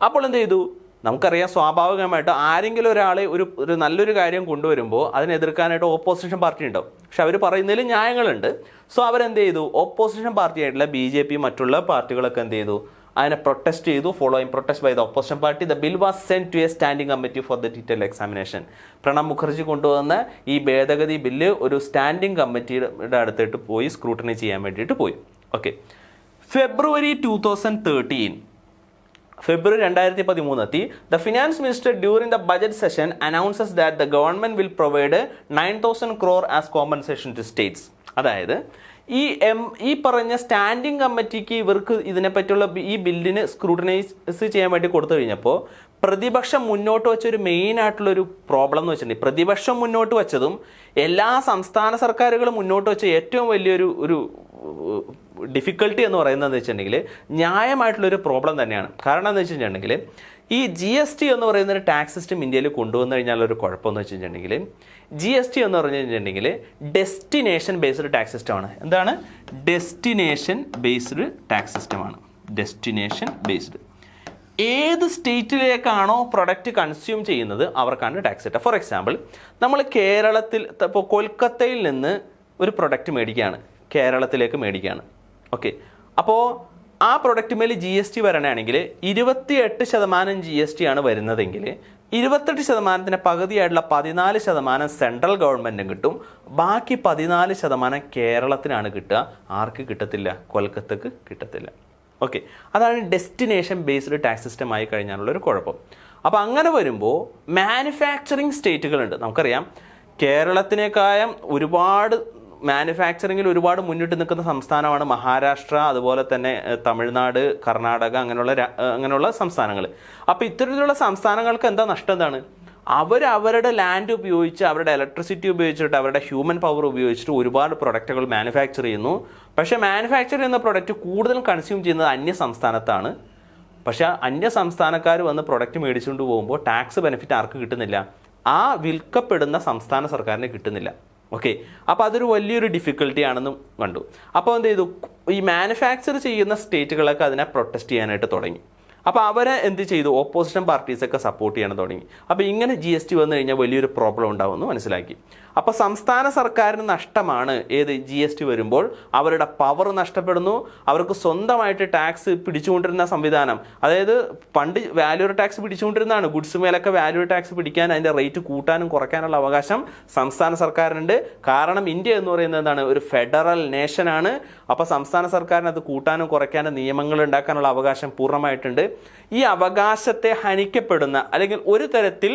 അപ്പോൾ എന്ത് ചെയ്തു? നമുക്കറിയാം, സ്വാഭാവികമായിട്ട് ആരെങ്കിലും ഒരാൾ ഒരു നല്ലൊരു കാര്യം കൊണ്ടുവരുമ്പോൾ അതിനെ എതിർക്കാനായിട്ട് ഓപ്പോസിഷൻ പാർട്ടി ഉണ്ടാവും. പക്ഷെ അവർ പറയുന്നതിൽ ന്യായങ്ങളുണ്ട്. സോ അവരെന്ത് ചെയ്തു? ഓപ്പോസിഷൻ പാർട്ടി ആയിട്ടുള്ള BJP മറ്റുള്ള പാർട്ടികളൊക്കെ എന്ത് ചെയ്തു? അതിനെ പ്രൊട്ടസ്റ്റ് ചെയ്തു. Following protest by the opposition party the bill was send to a standing committee for the detailed examination. Pranab Mukherjee കൊണ്ടുവന്ന ഈ ഭേദഗതി ബില്ല് ഒരു സ്റ്റാൻഡിംഗ് കമ്മിറ്റിയുടെ അടുത്തിട്ട് പോയി സ്ക്രൂട്ടനി ചെയ്യാൻ വേണ്ടിയിട്ട് പോയി. Okay. February 2013 the finance minister during the budget session announces that the government will provide 9,000 crore as compensation to states. അതായത് ഈ പറഞ്ഞ സ്റ്റാൻഡിംഗ് കമ്മിറ്റിക്ക് ഇവർക്ക് ഇതിനെപ്പറ്റിയുള്ള ഈ ബില്ലിന് സ്ക്രൂട്ടനൈസ് ചെയ്യാൻ വേണ്ടി കൊടുത്തു കഴിഞ്ഞപ്പോൾ പ്രതിപക്ഷം മുന്നോട്ട് വെച്ച ഒരു മെയിൻ ആയിട്ടുള്ളൊരു പ്രോബ്ലം എന്ന് വെച്ചിട്ടുണ്ടെങ്കിൽ, പ്രതിപക്ഷം മുന്നോട്ട് വെച്ചതും എല്ലാ സംസ്ഥാന സർക്കാരുകളും മുന്നോട്ട് വെച്ച ഏറ്റവും വലിയൊരു ഡിഫിക്കൽട്ടി എന്ന് പറയുന്നത് വെച്ചിട്ടുണ്ടെങ്കിൽ ന്യായമായിട്ടുള്ളൊരു പ്രോബ്ലം തന്നെയാണ്. കാരണം എന്ന് വെച്ചിട്ടുണ്ടെങ്കിൽ ഈ GST എന്ന് പറയുന്ന ഒരു ടാക്സ് സിസ്റ്റം ഇന്ത്യയിൽ കൊണ്ടുവന്നു കഴിഞ്ഞാലൊരു കുഴപ്പമെന്ന് വെച്ചിട്ടുണ്ടെങ്കിൽ GST എന്ന് പറഞ്ഞു കഴിഞ്ഞിട്ടുണ്ടെങ്കിൽ ഡെസ്റ്റിനേഷൻ ബേസ്ഡ് ടാക്സ് സിസ്റ്റമാണ്. എന്താണ്? ഡെസ്റ്റിനേഷൻ ബേസ്ഡ് ടാക്സ് സിസ്റ്റമാണ്. Destination based. ഏത് സ്റ്റേറ്റിലേക്കാണോ പ്രൊഡക്റ്റ് കൺസ്യൂം ചെയ്യുന്നത് അവർക്കാണ് ടാക്സ് കിട്ടുക. ഫോർ എക്സാമ്പിൾ, നമ്മൾ കേരളത്തിൽ ഇപ്പോൾ കൊൽക്കത്തയിൽ നിന്ന് ഒരു പ്രൊഡക്റ്റ് മേടിക്കുകയാണ്, കേരളത്തിലേക്ക് മേടിക്കുകയാണ്. ഓക്കെ. അപ്പോൾ ആ പ്രൊഡക്റ്റ് മേൽ GST വരണയാണെങ്കിൽ 28% GST ആണ് വരുന്നതെങ്കിൽ 28% പകുതിയായിട്ടുള്ള 14% സെൻട്രൽ ഗവൺമെൻറ്റും കിട്ടും. ബാക്കി 14% കേരളത്തിനാണ് കിട്ടുക. ആർക്ക് കിട്ടത്തില്ല? കൊൽക്കത്തക്ക് കിട്ടത്തില്ല. ഓക്കെ. അതാണ് ഡെസ്റ്റിനേഷൻ ബേസ്ഡ് ടാക്സ് സിസ്റ്റം ആയി കഴിഞ്ഞാലുള്ളൊരു കുഴപ്പം. അപ്പോൾ അങ്ങനെ വരുമ്പോൾ മാനുഫാക്ചറിങ് സ്റ്റേറ്റുകളുണ്ട്. നമുക്കറിയാം, കേരളത്തിനേക്കാളും ഒരുപാട് മാനുഫാക്ചറിങ്ങിൽ ഒരുപാട് മുന്നിട്ട് നിൽക്കുന്ന സംസ്ഥാനമാണ് മഹാരാഷ്ട്ര, അതുപോലെ തന്നെ തമിഴ്നാട്, കർണാടക, അങ്ങനെയുള്ള സംസ്ഥാനങ്ങൾ. അപ്പോൾ ഇത്തരത്തിലുള്ള സംസ്ഥാനങ്ങൾക്ക് എന്താ നഷ്ടം? എന്താണ്? അവരുടെ ലാൻഡ് ഉപയോഗിച്ച്, അവരുടെ ഇലക്ട്രിസിറ്റി ഉപയോഗിച്ചിട്ട്, അവരുടെ ഹ്യൂമൻ പവർ ഉപയോഗിച്ചിട്ട് ഒരുപാട് പ്രൊഡക്റ്റുകൾ മാനുഫാക്ചർ ചെയ്യുന്നു. പക്ഷേ മാനുഫാക്ചർ ചെയ്യുന്ന പ്രൊഡക്റ്റ് കൂടുതലും കൺസ്യൂം ചെയ്യുന്നത് അന്യ സംസ്ഥാനത്താണ്. പക്ഷേ അന്യ സംസ്ഥാനക്കാർ വന്ന് പ്രൊഡക്റ്റ് മേടിച്ചുകൊണ്ട് പോകുമ്പോൾ ടാക്സ് ബെനിഫിറ്റ് ആർക്ക് കിട്ടുന്നില്ല? ആ വിൽക്കപ്പെടുന്ന സംസ്ഥാന സർക്കാരിന് കിട്ടുന്നില്ല. ഓക്കെ. അപ്പോൾ അതൊരു വലിയൊരു ഡിഫിക്കൽട്ടി ആണെന്നും കണ്ടു. അപ്പോൾ എന്ത് ചെയ്തു? ഈ മാനുഫാക്ചർ ചെയ്യുന്ന സ്റ്റേറ്റുകളൊക്കെ അതിനെ പ്രൊട്ടസ്റ്റ് ചെയ്യാനായിട്ട് തുടങ്ങി. അപ്പോൾ അവരെ എന്ത് ചെയ്തു? ഓപ്പോസിഷൻ പാർട്ടീസൊക്കെ സപ്പോർട്ട് ചെയ്യാൻ തുടങ്ങി. അപ്പോൾ ഇങ്ങനെ GST വന്നു കഴിഞ്ഞാൽ വലിയൊരു പ്രോബ്ലം ഉണ്ടാവുമെന്ന് മനസ്സിലാക്കി. അപ്പോൾ സംസ്ഥാന സർക്കാരിന് നഷ്ടമാണ് ഏത് GST വരുമ്പോൾ. അവരുടെ പവർ നഷ്ടപ്പെടുന്നു. അവർക്ക് സ്വന്തമായിട്ട് ടാക്സ് പിടിച്ചുകൊണ്ടിരുന്ന സംവിധാനം, അതായത് പണ്ട് വാല്യൂ ടാക്സ് പിടിച്ചുകൊണ്ടിരുന്നതാണ്. ഗുഡ്സ് മേലൊക്കെ വാല്യൂ ടാക്സ് പിടിക്കാൻ, അതിൻ്റെ റേറ്റ് കൂട്ടാനും കുറയ്ക്കാനുള്ള അവകാശം സംസ്ഥാന സർക്കാരിനുണ്ട്. കാരണം ഇന്ത്യ എന്ന് പറയുന്നത് എന്താണ്? ഒരു ഫെഡറൽ നേഷനാണ്. അപ്പോൾ സംസ്ഥാന സർക്കാരിന് അത് കൂട്ടാനും കുറയ്ക്കാനും നിയമങ്ങൾ ഉണ്ടാക്കാനുള്ള അവകാശം പൂർണ്ണമായിട്ടുണ്ട്. ഈ അവകാശത്തെ ഹനിക്കപ്പെടുന്ന, അല്ലെങ്കിൽ ഒരു തരത്തിൽ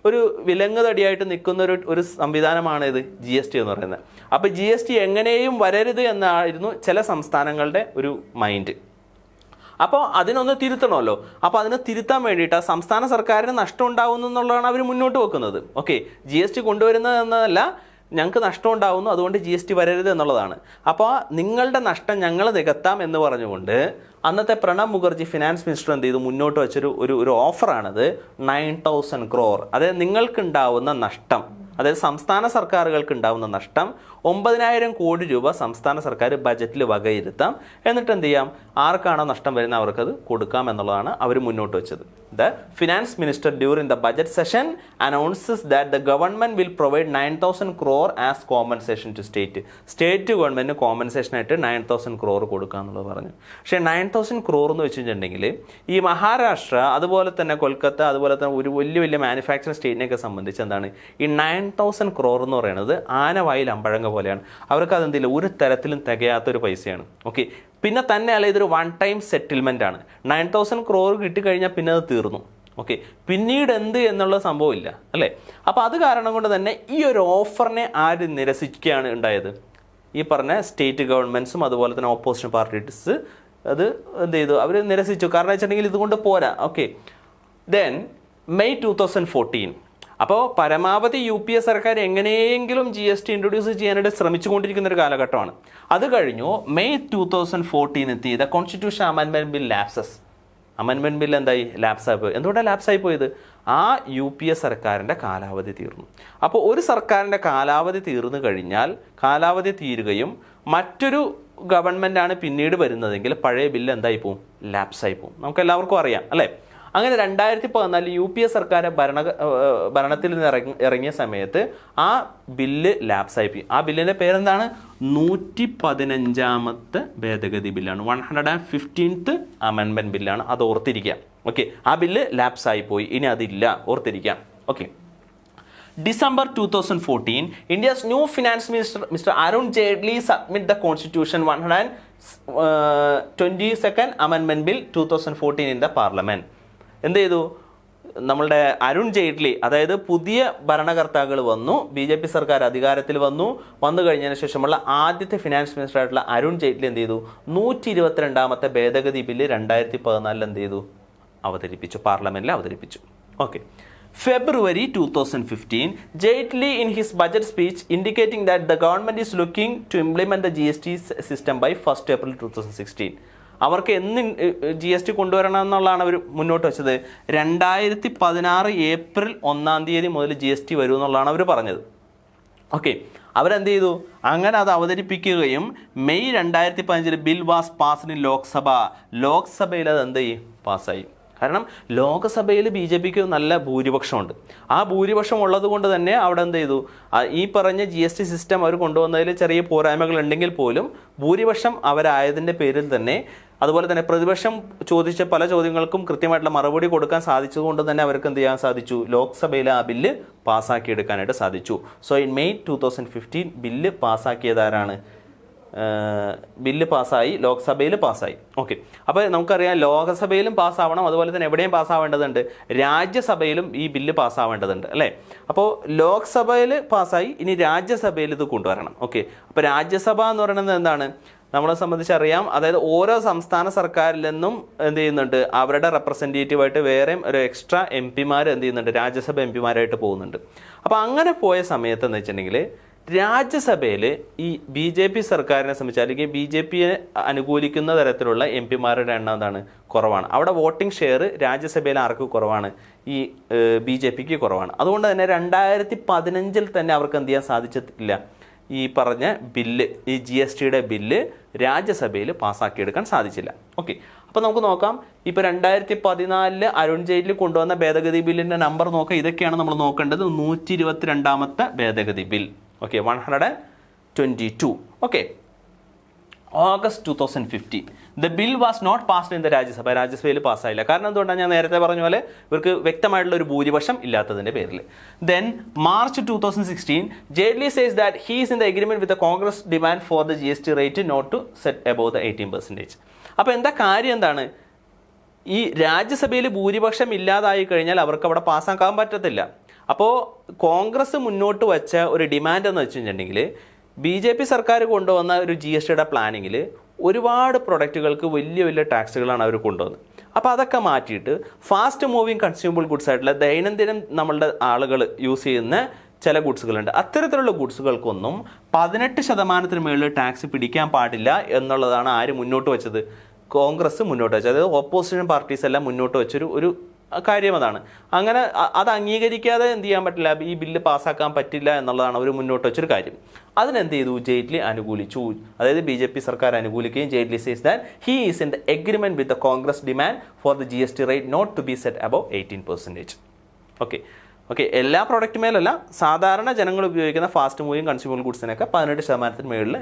ഒരു വിലങ്ങുതടിയായിട്ട് നിൽക്കുന്ന ഒരു സംവിധാനമാണ് ഇത് GST എന്ന് പറയുന്നത്. അപ്പോൾ GST എങ്ങനെയും വരരുത് എന്നായിരുന്നു ചില സംസ്ഥാനങ്ങളുടെ ഒരു മൈൻഡ്. അപ്പോൾ അതിനൊന്ന് തിരുത്തണമല്ലോ. അപ്പോൾ അതിനെ തിരുത്താൻ വേണ്ടിയിട്ട് സംസ്ഥാന സർക്കാരിന് നഷ്ടം ഉണ്ടാവുന്നു എന്നുള്ളതാണ് അവർ മുന്നോട്ട് വെക്കുന്നത്. ഓക്കെ. GST കൊണ്ടുവരുന്നത് എന്നതല്ല, ഞങ്ങൾക്ക് നഷ്ടം ഉണ്ടാവുന്നു, അതുകൊണ്ട് GST വരരുത് എന്നുള്ളതാണ്. അപ്പോൾ നിങ്ങളുടെ നഷ്ടം ഞങ്ങൾ നികത്താം എന്ന് പറഞ്ഞുകൊണ്ട് അന്നത്തെ പ്രണബ് മുഖർജി ഫിനാൻസ് മിനിസ്റ്റർ എന്ത് ചെയ്തു? മുന്നോട്ട് വെച്ചൊരു ഒരു ഓഫറാണത് 9,000 crore. അതായത് നിങ്ങൾക്കുണ്ടാവുന്ന നഷ്ടം, അതായത് സംസ്ഥാന സർക്കാരുകൾക്ക് ഉണ്ടാവുന്ന നഷ്ടം 9,000 കോടി രൂപ സംസ്ഥാന സർക്കാർ ബജറ്റിൽ വകയിരുത്താം. എന്നിട്ട് എന്ത് ചെയ്യാം? ആർക്കാണോ നഷ്ടം വരുന്നത് അവർക്കത് കൊടുക്കാം എന്നുള്ളതാണ് അവർ മുന്നോട്ട് വെച്ചത്. The finance minister during the budget session announces that the government will provide 9,000 crore as compensation to state ഗവൺമെന്റിന് കോമ്പൻസേഷൻ ആയിട്ട് 9,000 crore കൊടുക്കുക എന്നുള്ളത് പറഞ്ഞു. പക്ഷേ 9,000 crore എന്ന് വെച്ചിട്ടുണ്ടെങ്കിൽ ഈ മഹാരാഷ്ട്ര, അതുപോലെ തന്നെ കൊൽക്കത്ത, അതുപോലെ തന്നെ ഒരു വലിയ മാനുഫാക്ചറിംഗ് സ്റ്റേറ്റിനെയൊക്കെ സംബന്ധിച്ച് എന്താണ് ഈ 9,000 crore എന്ന് പറയുന്നത് ആനവായിൽ അമ്പഴങ്ങ പോലെയാണ്. അവർക്ക് അതെന്തില്ല, ഒരു തരത്തിലും തികയാത്തൊരു പൈസയാണ്. ഓക്കെ. പിന്നെ തന്നെയല്ല, ഇതൊരു വൺ ടൈം സെറ്റിൽമെൻ്റ് ആണ്. 9,000 crore കിട്ടിക്കഴിഞ്ഞാൽ പിന്നെ അത് തീർന്നു. ഓക്കെ. പിന്നീട് എന്ത് എന്നുള്ള സംഭവമില്ല, അല്ലേ? അപ്പോൾ അത് കാരണം കൊണ്ട് തന്നെ ഈ ഒരു ഓഫറിനെ ആര് നിരസിക്കുകയാണ് ഉണ്ടായത്? ഈ പറഞ്ഞ സ്റ്റേറ്റ് ഗവൺമെൻറ്റ്സും അതുപോലെ തന്നെ ഓപ്പോസിഷൻ പാർട്ടീസ് അത് എന്ത് ചെയ്തു? അവർ നിരസിച്ചു. കാരണം വെച്ചിട്ടുണ്ടെങ്കിൽ ഇതുകൊണ്ട് പോരാ. ഓക്കെ. ദെൻ May 2014, അപ്പോൾ പരമാവധി UPA സർക്കാർ എങ്ങനെയെങ്കിലും GST ഇൻട്രൊഡ്യൂസ് ചെയ്യാനായിട്ട് ശ്രമിച്ചുകൊണ്ടിരിക്കുന്ന ഒരു കാലഘട്ടമാണ്. അത് കഴിഞ്ഞു May 2014 എത്തി the constitution amendment bill lapses. Amendment bill എന്തായി? ലാപ്സായി പോയി. എന്തുകൊണ്ടാണ് ലാപ്സായി പോയത്? ആ UPA സർക്കാരിൻ്റെ കാലാവധി തീർന്നു. അപ്പോൾ ഒരു സർക്കാരിൻ്റെ കാലാവധി തീർന്നു കഴിഞ്ഞാൽ കാലാവധി തീരുകയും മറ്റൊരു ഗവൺമെൻറ്റാണ് പിന്നീട് വരുന്നതെങ്കിൽ പഴയ ബില്ല് എന്തായി പോവും? ലാപ്സായി പോവും. നമുക്ക് എല്ലാവർക്കും അറിയാം അല്ലേ? അങ്ങനെ 2014 UPA സർക്കാർ ഭരണത്തിൽ നിന്ന് ഇറങ്ങിയ സമയത്ത് ആ ബില്ല് ലാപ്സായി പോയി. ആ ബില്ലിൻ്റെ പേരെന്താണ്? 115ാമത്തെ ഭേദഗതി ബില്ലാണ്. 115th അമെൻമെൻറ്റ് ബില്ലാണ്. അത് ഓർത്തിരിക്കുക. ഓക്കെ, ആ ബില്ല് ലാപ്സായി പോയി. ഇനി അതില്ല, ഓർത്തിരിക്കാം. Okay. December 2014, India's new finance minister, Mr. Arun Jaitley, submit the Constitution 122nd Amendment Bill 2014 in the Parliament. എന്ത് ചെയ്തു? നമ്മളുടെ അരുൺ ജെയ്റ്റ്ലി, അതായത് പുതിയ ഭരണകർത്താക്കൾ വന്നു, BJP സർക്കാർ അധികാരത്തിൽ വന്നു കഴിഞ്ഞതിന് ശേഷമുള്ള ആദ്യത്തെ ഫിനാൻസ് മിനിസ്റ്റർ ആയിട്ടുള്ള അരുൺ ജെയ്റ്റ്ലി എന്ത് ചെയ്തു? 122ാമത്തെ ഭേദഗതി ബില്ല് 2014 എന്ത് ചെയ്തു? അവതരിപ്പിച്ചു, പാർലമെന്റിൽ അവതരിപ്പിച്ചു. Okay. February 2015, Jaitley in his budget speech indicating that the government is looking to implement the GST system by 1st April 2016. അവർക്ക് എന്ന് GST കൊണ്ടുവരണം എന്നുള്ളതാണ് അവർ മുന്നോട്ട് വെച്ചത്. 2016 ഏപ്രിൽ 1-ാം തീയതി മുതൽ GST വരും എന്നുള്ളതാണ് അവർ പറഞ്ഞത്. ഓക്കെ, അവരെന്ത് ചെയ്തു? അങ്ങനെ അത് അവതരിപ്പിക്കുകയും May 2015 bill was passed in ലോക്സഭയിൽ അത് എന്ത് ചെയ്യും? പാസ്സായി. കാരണം ലോകസഭയിൽ BJPക്ക് നല്ല ഭൂരിപക്ഷമുണ്ട്. ആ ഭൂരിപക്ഷം ഉള്ളത് കൊണ്ട് തന്നെ അവിടെ എന്ത് ചെയ്തു? ഈ പറഞ്ഞ GST സിസ്റ്റം അവർ കൊണ്ടുവന്നതിൽ ചെറിയ പോരായ്മകൾ ഉണ്ടെങ്കിൽ പോലും ഭൂരിപക്ഷം അവരായതിൻ്റെ പേരിൽ തന്നെ, അതുപോലെ തന്നെ പ്രതിപക്ഷം ചോദിച്ച പല ചോദ്യങ്ങൾക്കും കൃത്യമായിട്ടുള്ള മറുപടി കൊടുക്കാൻ സാധിച്ചതുകൊണ്ട് തന്നെ അവർക്ക് എന്ത് ചെയ്യാൻ സാധിച്ചു? ലോക്സഭയിൽ ആ ബില്ല് പാസ്സാക്കിയെടുക്കാനായിട്ട് സാധിച്ചു. സോ ഇൻ മെയ് 2015 ബില്ല് പാസ്സാക്കിയതാരാണ്? ബില്ല് പാസ്സായി, ലോക്സഭയിൽ പാസ്സായി. ഓക്കെ, അപ്പോൾ നമുക്കറിയാം ലോകസഭയിലും പാസ്സാവണം, അതുപോലെ തന്നെ എവിടെയും പാസ്സാവേണ്ടതുണ്ട്? രാജ്യസഭയിലും ഈ ബില്ല് പാസ്സാവേണ്ടതുണ്ട് അല്ലേ? അപ്പോൾ ലോക്സഭയിൽ പാസ്സായി, ഇനി രാജ്യസഭയിൽ ഇത് കൊണ്ടുവരണം. ഓക്കെ, അപ്പോൾ രാജ്യസഭ എന്ന് പറയുന്നത് എന്താണ്? നമ്മളെ സംബന്ധിച്ചറിയാം, അതായത് ഓരോ സംസ്ഥാന സർക്കാരിൽ നിന്നും എന്ത് ചെയ്യുന്നുണ്ട്? അവരുടെ റെപ്രസെൻറ്റേറ്റീവായിട്ട് വേറെയും ഒരു എക്സ്ട്രാ MP-മാർ എന്ത് ചെയ്യുന്നുണ്ട്? രാജ്യസഭ MP-മാരായിട്ട് പോകുന്നുണ്ട്. അപ്പോൾ അങ്ങനെ പോയ സമയത്ത് എന്ന് വെച്ചിട്ടുണ്ടെങ്കിൽ രാജ്യസഭയിൽ ഈ BJP സർക്കാരിനെ സംബന്ധിച്ച് അല്ലെങ്കിൽ BJPയെ അനുകൂലിക്കുന്ന തരത്തിലുള്ള MP-മാരുടെ എണ്ണം എന്താണ്? കുറവാണ്. അവിടെ വോട്ടിംഗ് ഷെയർ രാജ്യസഭയിൽ ആർക്ക് കുറവാണ്? ഈ BJPക്ക് കുറവാണ്. അതുകൊണ്ട് തന്നെ 2015 തന്നെ അവർക്ക് എന്ത് ചെയ്യാൻ സാധിച്ചിട്ടില്ല? ഈ പറഞ്ഞ ബില്ല്, ഈ GSTയുടെ ബില്ല് രാജ്യസഭയിൽ പാസ്സാക്കിയെടുക്കാൻ സാധിച്ചില്ല. ഓക്കെ, അപ്പോൾ നമുക്ക് നോക്കാം. ഇപ്പോൾ 2014 അരുൺ ജെയ്റ്റ്ലി കൊണ്ടുവന്ന ഭേദഗതി ബില്ലിൻ്റെ നമ്പർ നോക്കാം. ഇതൊക്കെയാണ് നമ്മൾ നോക്കേണ്ടത്. 122ാമത്തെ ഭേദഗതി bill. Okay, 122. Okay, August 2015 the bill was not passed in the രാജ്യസഭയിൽ പാസ്സായില്ല. കാരണം എന്തുകൊണ്ടാണ്? ഞാൻ നേരത്തെ പറഞ്ഞ പോലെ ഇവർക്ക് വ്യക്തമായിട്ടുള്ള ഒരു ഭൂരിപക്ഷം ഇല്ലാത്തതിൻ്റെ പേരിൽ. Then March 2016 Jaitley says that he is in the agreement with the Congress demand for the GST rate not to set above the 18%. അപ്പോൾ എന്താ കാര്യം? എന്താണ്? ഈ രാജ്യസഭയിൽ ഭൂരിപക്ഷം ഇല്ലാതായി കഴിഞ്ഞാൽ അവർക്ക് അവിടെ പാസ്സാക്കാൻ പറ്റത്തില്ല. അപ്പോൾ കോൺഗ്രസ് മുന്നോട്ട് വെച്ച ഒരു ഡിമാൻഡ് എന്ന് വെച്ചിട്ടുണ്ടെങ്കിൽ BJP സർക്കാർ കൊണ്ടുവന്ന ഒരു GSTയുടെ പ്ലാനിങ്ങിൽ ഒരുപാട് പ്രൊഡക്റ്റുകൾക്ക് വലിയ വലിയ ടാക്സുകളാണ് അവർ കൊണ്ടുവന്നത്. അപ്പോൾ അതൊക്കെ മാറ്റിയിട്ട് ഫാസ്റ്റ് മൂവിങ് കൺസ്യൂമബിൾ ഗുഡ്സ് ആയിട്ടുള്ള ദൈനംദിനം നമ്മളുടെ ആളുകൾ യൂസ് ചെയ്യുന്ന ചില ഗുഡ്സുകളുണ്ട്. അത്തരത്തിലുള്ള ഗുഡ്സുകൾക്കൊന്നും 18% മുകളിൽ ടാക്സ് പിടിക്കാൻ പാടില്ല എന്നുള്ളതാണ് ആര് മുന്നോട്ട് വെച്ചത്? കോൺഗ്രസ് മുന്നോട്ട് വെച്ചത്. അതായത് ഓപ്പോസിഷൻ പാർട്ടീസ് എല്ലാം മുന്നോട്ട് വെച്ചൊരു കാര്യം അതാണ്. അങ്ങനെ അത് അംഗീകരിക്കാതെ എന്ത് ചെയ്യാൻ പറ്റില്ല? ഈ ബില്ല് പാസ്സാക്കാൻ പറ്റില്ല എന്നുള്ളതാണ് അവർ മുന്നോട്ട് വെച്ചൊരു കാര്യം. അതിനെന്ത് ചെയ്തു? ജെയ്റ്റ്ലി അനുകൂലിച്ചു. അതായത് BJP സർക്കാർ അനുകൂലിക്കുകയും Jaitley says that he is in the agreement with the Congress demand for the GST rate not to be set above 18%. Okay, എല്ലാ പ്രോഡക്റ്റ് മേലല്ല, സാധാരണ ജനങ്ങൾ ഉപയോഗിക്കുന്ന ഫാസ്റ്റ് മൂവിങ് കൺസ്യൂമർ ഗുഡ്സിനൊക്കെ 18% മുകളിൽ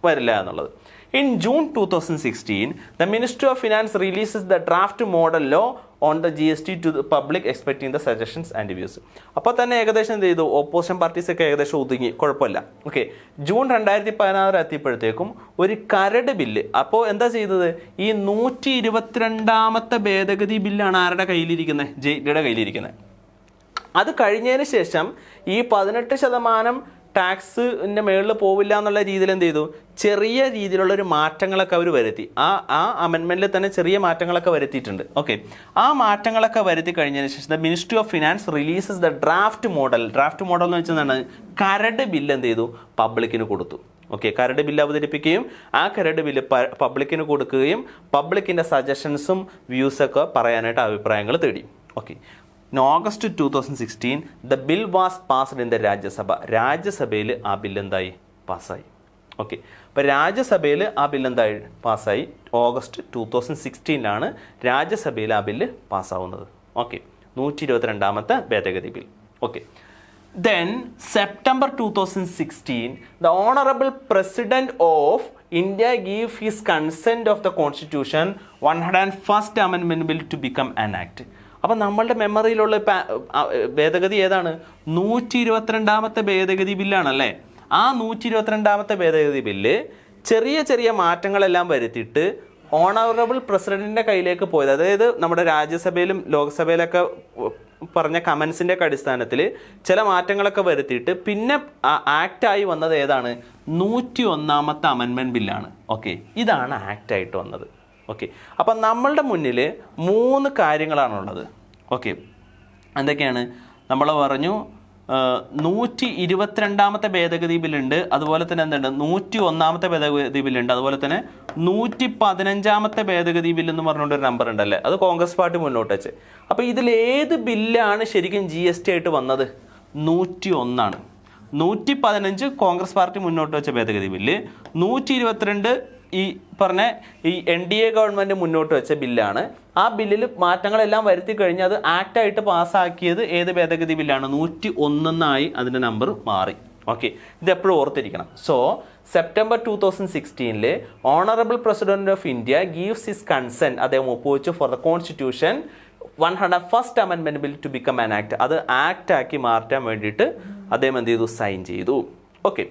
വരില്ല എന്നുള്ളത്. In June 2016, the Ministry of Finance releases the draft model law on the GST to the public expecting the suggestions and views. അപ്പോൾ തന്നെ ഏകദേശം എന്ത് ചെയ്തു? ഓപ്പോസിഷൻ പാർട്ടീസൊക്കെ ഏകദേശം ഒതുങ്ങി, കുഴപ്പമില്ല. ഓക്കെ, ജൂൺ 2016 എത്തിയപ്പോഴത്തേക്കും ഒരു കരട് ബില്ല്. അപ്പോൾ എന്താ ചെയ്തത്? ഈ 122ാമത്തെ ഭേദഗതി ബില്ലാണ് ആരുടെ കയ്യിലിരിക്കുന്നത്? ജെയ്റ്റ്ലിയുടെ കയ്യിലിരിക്കുന്നത്. അത് കഴിഞ്ഞതിന് ശേഷം ഈ 18% ടാക്സിൻ്റെ മുകളിൽ പോവില്ല എന്നുള്ള രീതിയിൽ എന്ത് ചെയ്തു? ചെറിയ രീതിയിലുള്ളൊരു മാറ്റങ്ങളൊക്കെ അവർ വരുത്തി. ആ അമെൻമെൻറ്റിൽ തന്നെ ചെറിയ മാറ്റങ്ങളൊക്കെ വരുത്തിയിട്ടുണ്ട്. ഓക്കെ, ആ മാറ്റങ്ങളൊക്കെ വരുത്തി കഴിഞ്ഞതിന് ശേഷം the ministry of finance releases the draft model എന്ന് വെച്ചാൽ എന്താണ്? കരട് ബില്ല് എന്ത് ചെയ്തു? പബ്ലിക്കിന് കൊടുത്തു. ഓക്കെ, കരട് ബില്ല് അവതരിപ്പിക്കുകയും ആ കരട് ബില്ല് പബ്ലിക്കിന് കൊടുക്കുകയും പബ്ലിക്കിൻ്റെ സജഷൻസും വ്യൂസൊക്കെ പറയാനായിട്ട് അഭിപ്രായങ്ങൾ തേടി. Okay, In August 2016, the bill was passed in the Rajya Sabha. രാജ്യസഭയിൽ ആ ബില്ല് എന്തായി? പാസ്സായി. ഓക്കെ, അപ്പോൾ രാജ്യസഭയിൽ ആ ബില്ല് എന്തായി? പാസ്സായി. ഓഗസ്റ്റ് 2016 രാജ്യസഭയിൽ ആ ബില്ല് പാസ്സാവുന്നത്. ഓക്കെ, 122ാമത്തെ ഭേദഗതി bill. Okay, then September 2016, the Honorable President of India gave his consent of the Constitution 101st Amendment Bill to become an act. അപ്പം നമ്മളുടെ മെമ്മറിയിലുള്ള ഭേദഗതി ഏതാണ്? 122ാമത്തെ ഭേദഗതി ബില്ലാണല്ലേ. ആ 122ാമത്തെ ഭേദഗതി ബില്ല് ചെറിയ ചെറിയ മാറ്റങ്ങളെല്ലാം വരുത്തിയിട്ട് ഓണറബിൾ പ്രസിഡന്റിൻ്റെ കയ്യിലേക്ക് പോയത്. അതായത് നമ്മുടെ രാജ്യസഭയിലും ലോക്സഭയിലൊക്കെ പറഞ്ഞ കമൻസിൻ്റെ ഒക്കെ അടിസ്ഥാനത്തിൽ ചില മാറ്റങ്ങളൊക്കെ വരുത്തിയിട്ട് പിന്നെ ആക്റ്റായി വന്നത് ഏതാണ്? 101ാമത്തെ അമെൻമെൻറ്റ് ബില്ലാണ്. ഓക്കെ, ഇതാണ് ആക്റ്റായിട്ട് വന്നത്. ഓക്കെ, അപ്പം നമ്മളുടെ മുന്നിൽ 3 കാര്യങ്ങളാണുള്ളത്. ഓക്കെ, എന്തൊക്കെയാണ്? നമ്മൾ പറഞ്ഞു 122ാമത്തെ ഭേദഗതി ബില്ലുണ്ട്, അതുപോലെ തന്നെ എന്തുണ്ട്? 101ാമത്തെ ഭേദഗതി ബില്ലുണ്ട്, അതുപോലെ തന്നെ 115ാമത്തെ ഭേദഗതി ബില്ലെന്ന് പറഞ്ഞുകൊണ്ടൊരു നമ്പർ ഉണ്ടല്ലേ, അത് കോൺഗ്രസ് പാർട്ടി മുന്നോട്ട് വെച്ച്. അപ്പോൾ ഇതിലേത് ബില്ലാണ് ശരിക്കും GST ആയിട്ട് വന്നത്? 101 115 കോൺഗ്രസ് പാർട്ടി മുന്നോട്ട് വെച്ച ഭേദഗതി ബില്ല്, 122 ഈ പറഞ്ഞ ഈ NDA ഗവൺമെൻറ് മുന്നോട്ട് വെച്ച ബില്ലാണ്. ആ ബില്ലിൽ മാറ്റങ്ങളെല്ലാം വരുത്തി കഴിഞ്ഞ് അത് ആക്റ്റായിട്ട് പാസ്സാക്കിയത് ഏത് ഭേദഗതി ബില്ലാണ്? 101 അതിൻ്റെ നമ്പർ മാറി. ഓക്കെ, ഇതെപ്പോഴും ഓർത്തിരിക്കണം. So September 2016 honourable president of India gives his consent, അദ്ദേഹം ഒപ്പുവെച്ചു for the constitution 101st Amendment Bill to become an act. അത് ആക്റ്റാക്കി മാറ്റാൻ വേണ്ടിയിട്ട് അദ്ദേഹം എന്ത് ചെയ്തു? സൈൻ ചെയ്തു. Okay,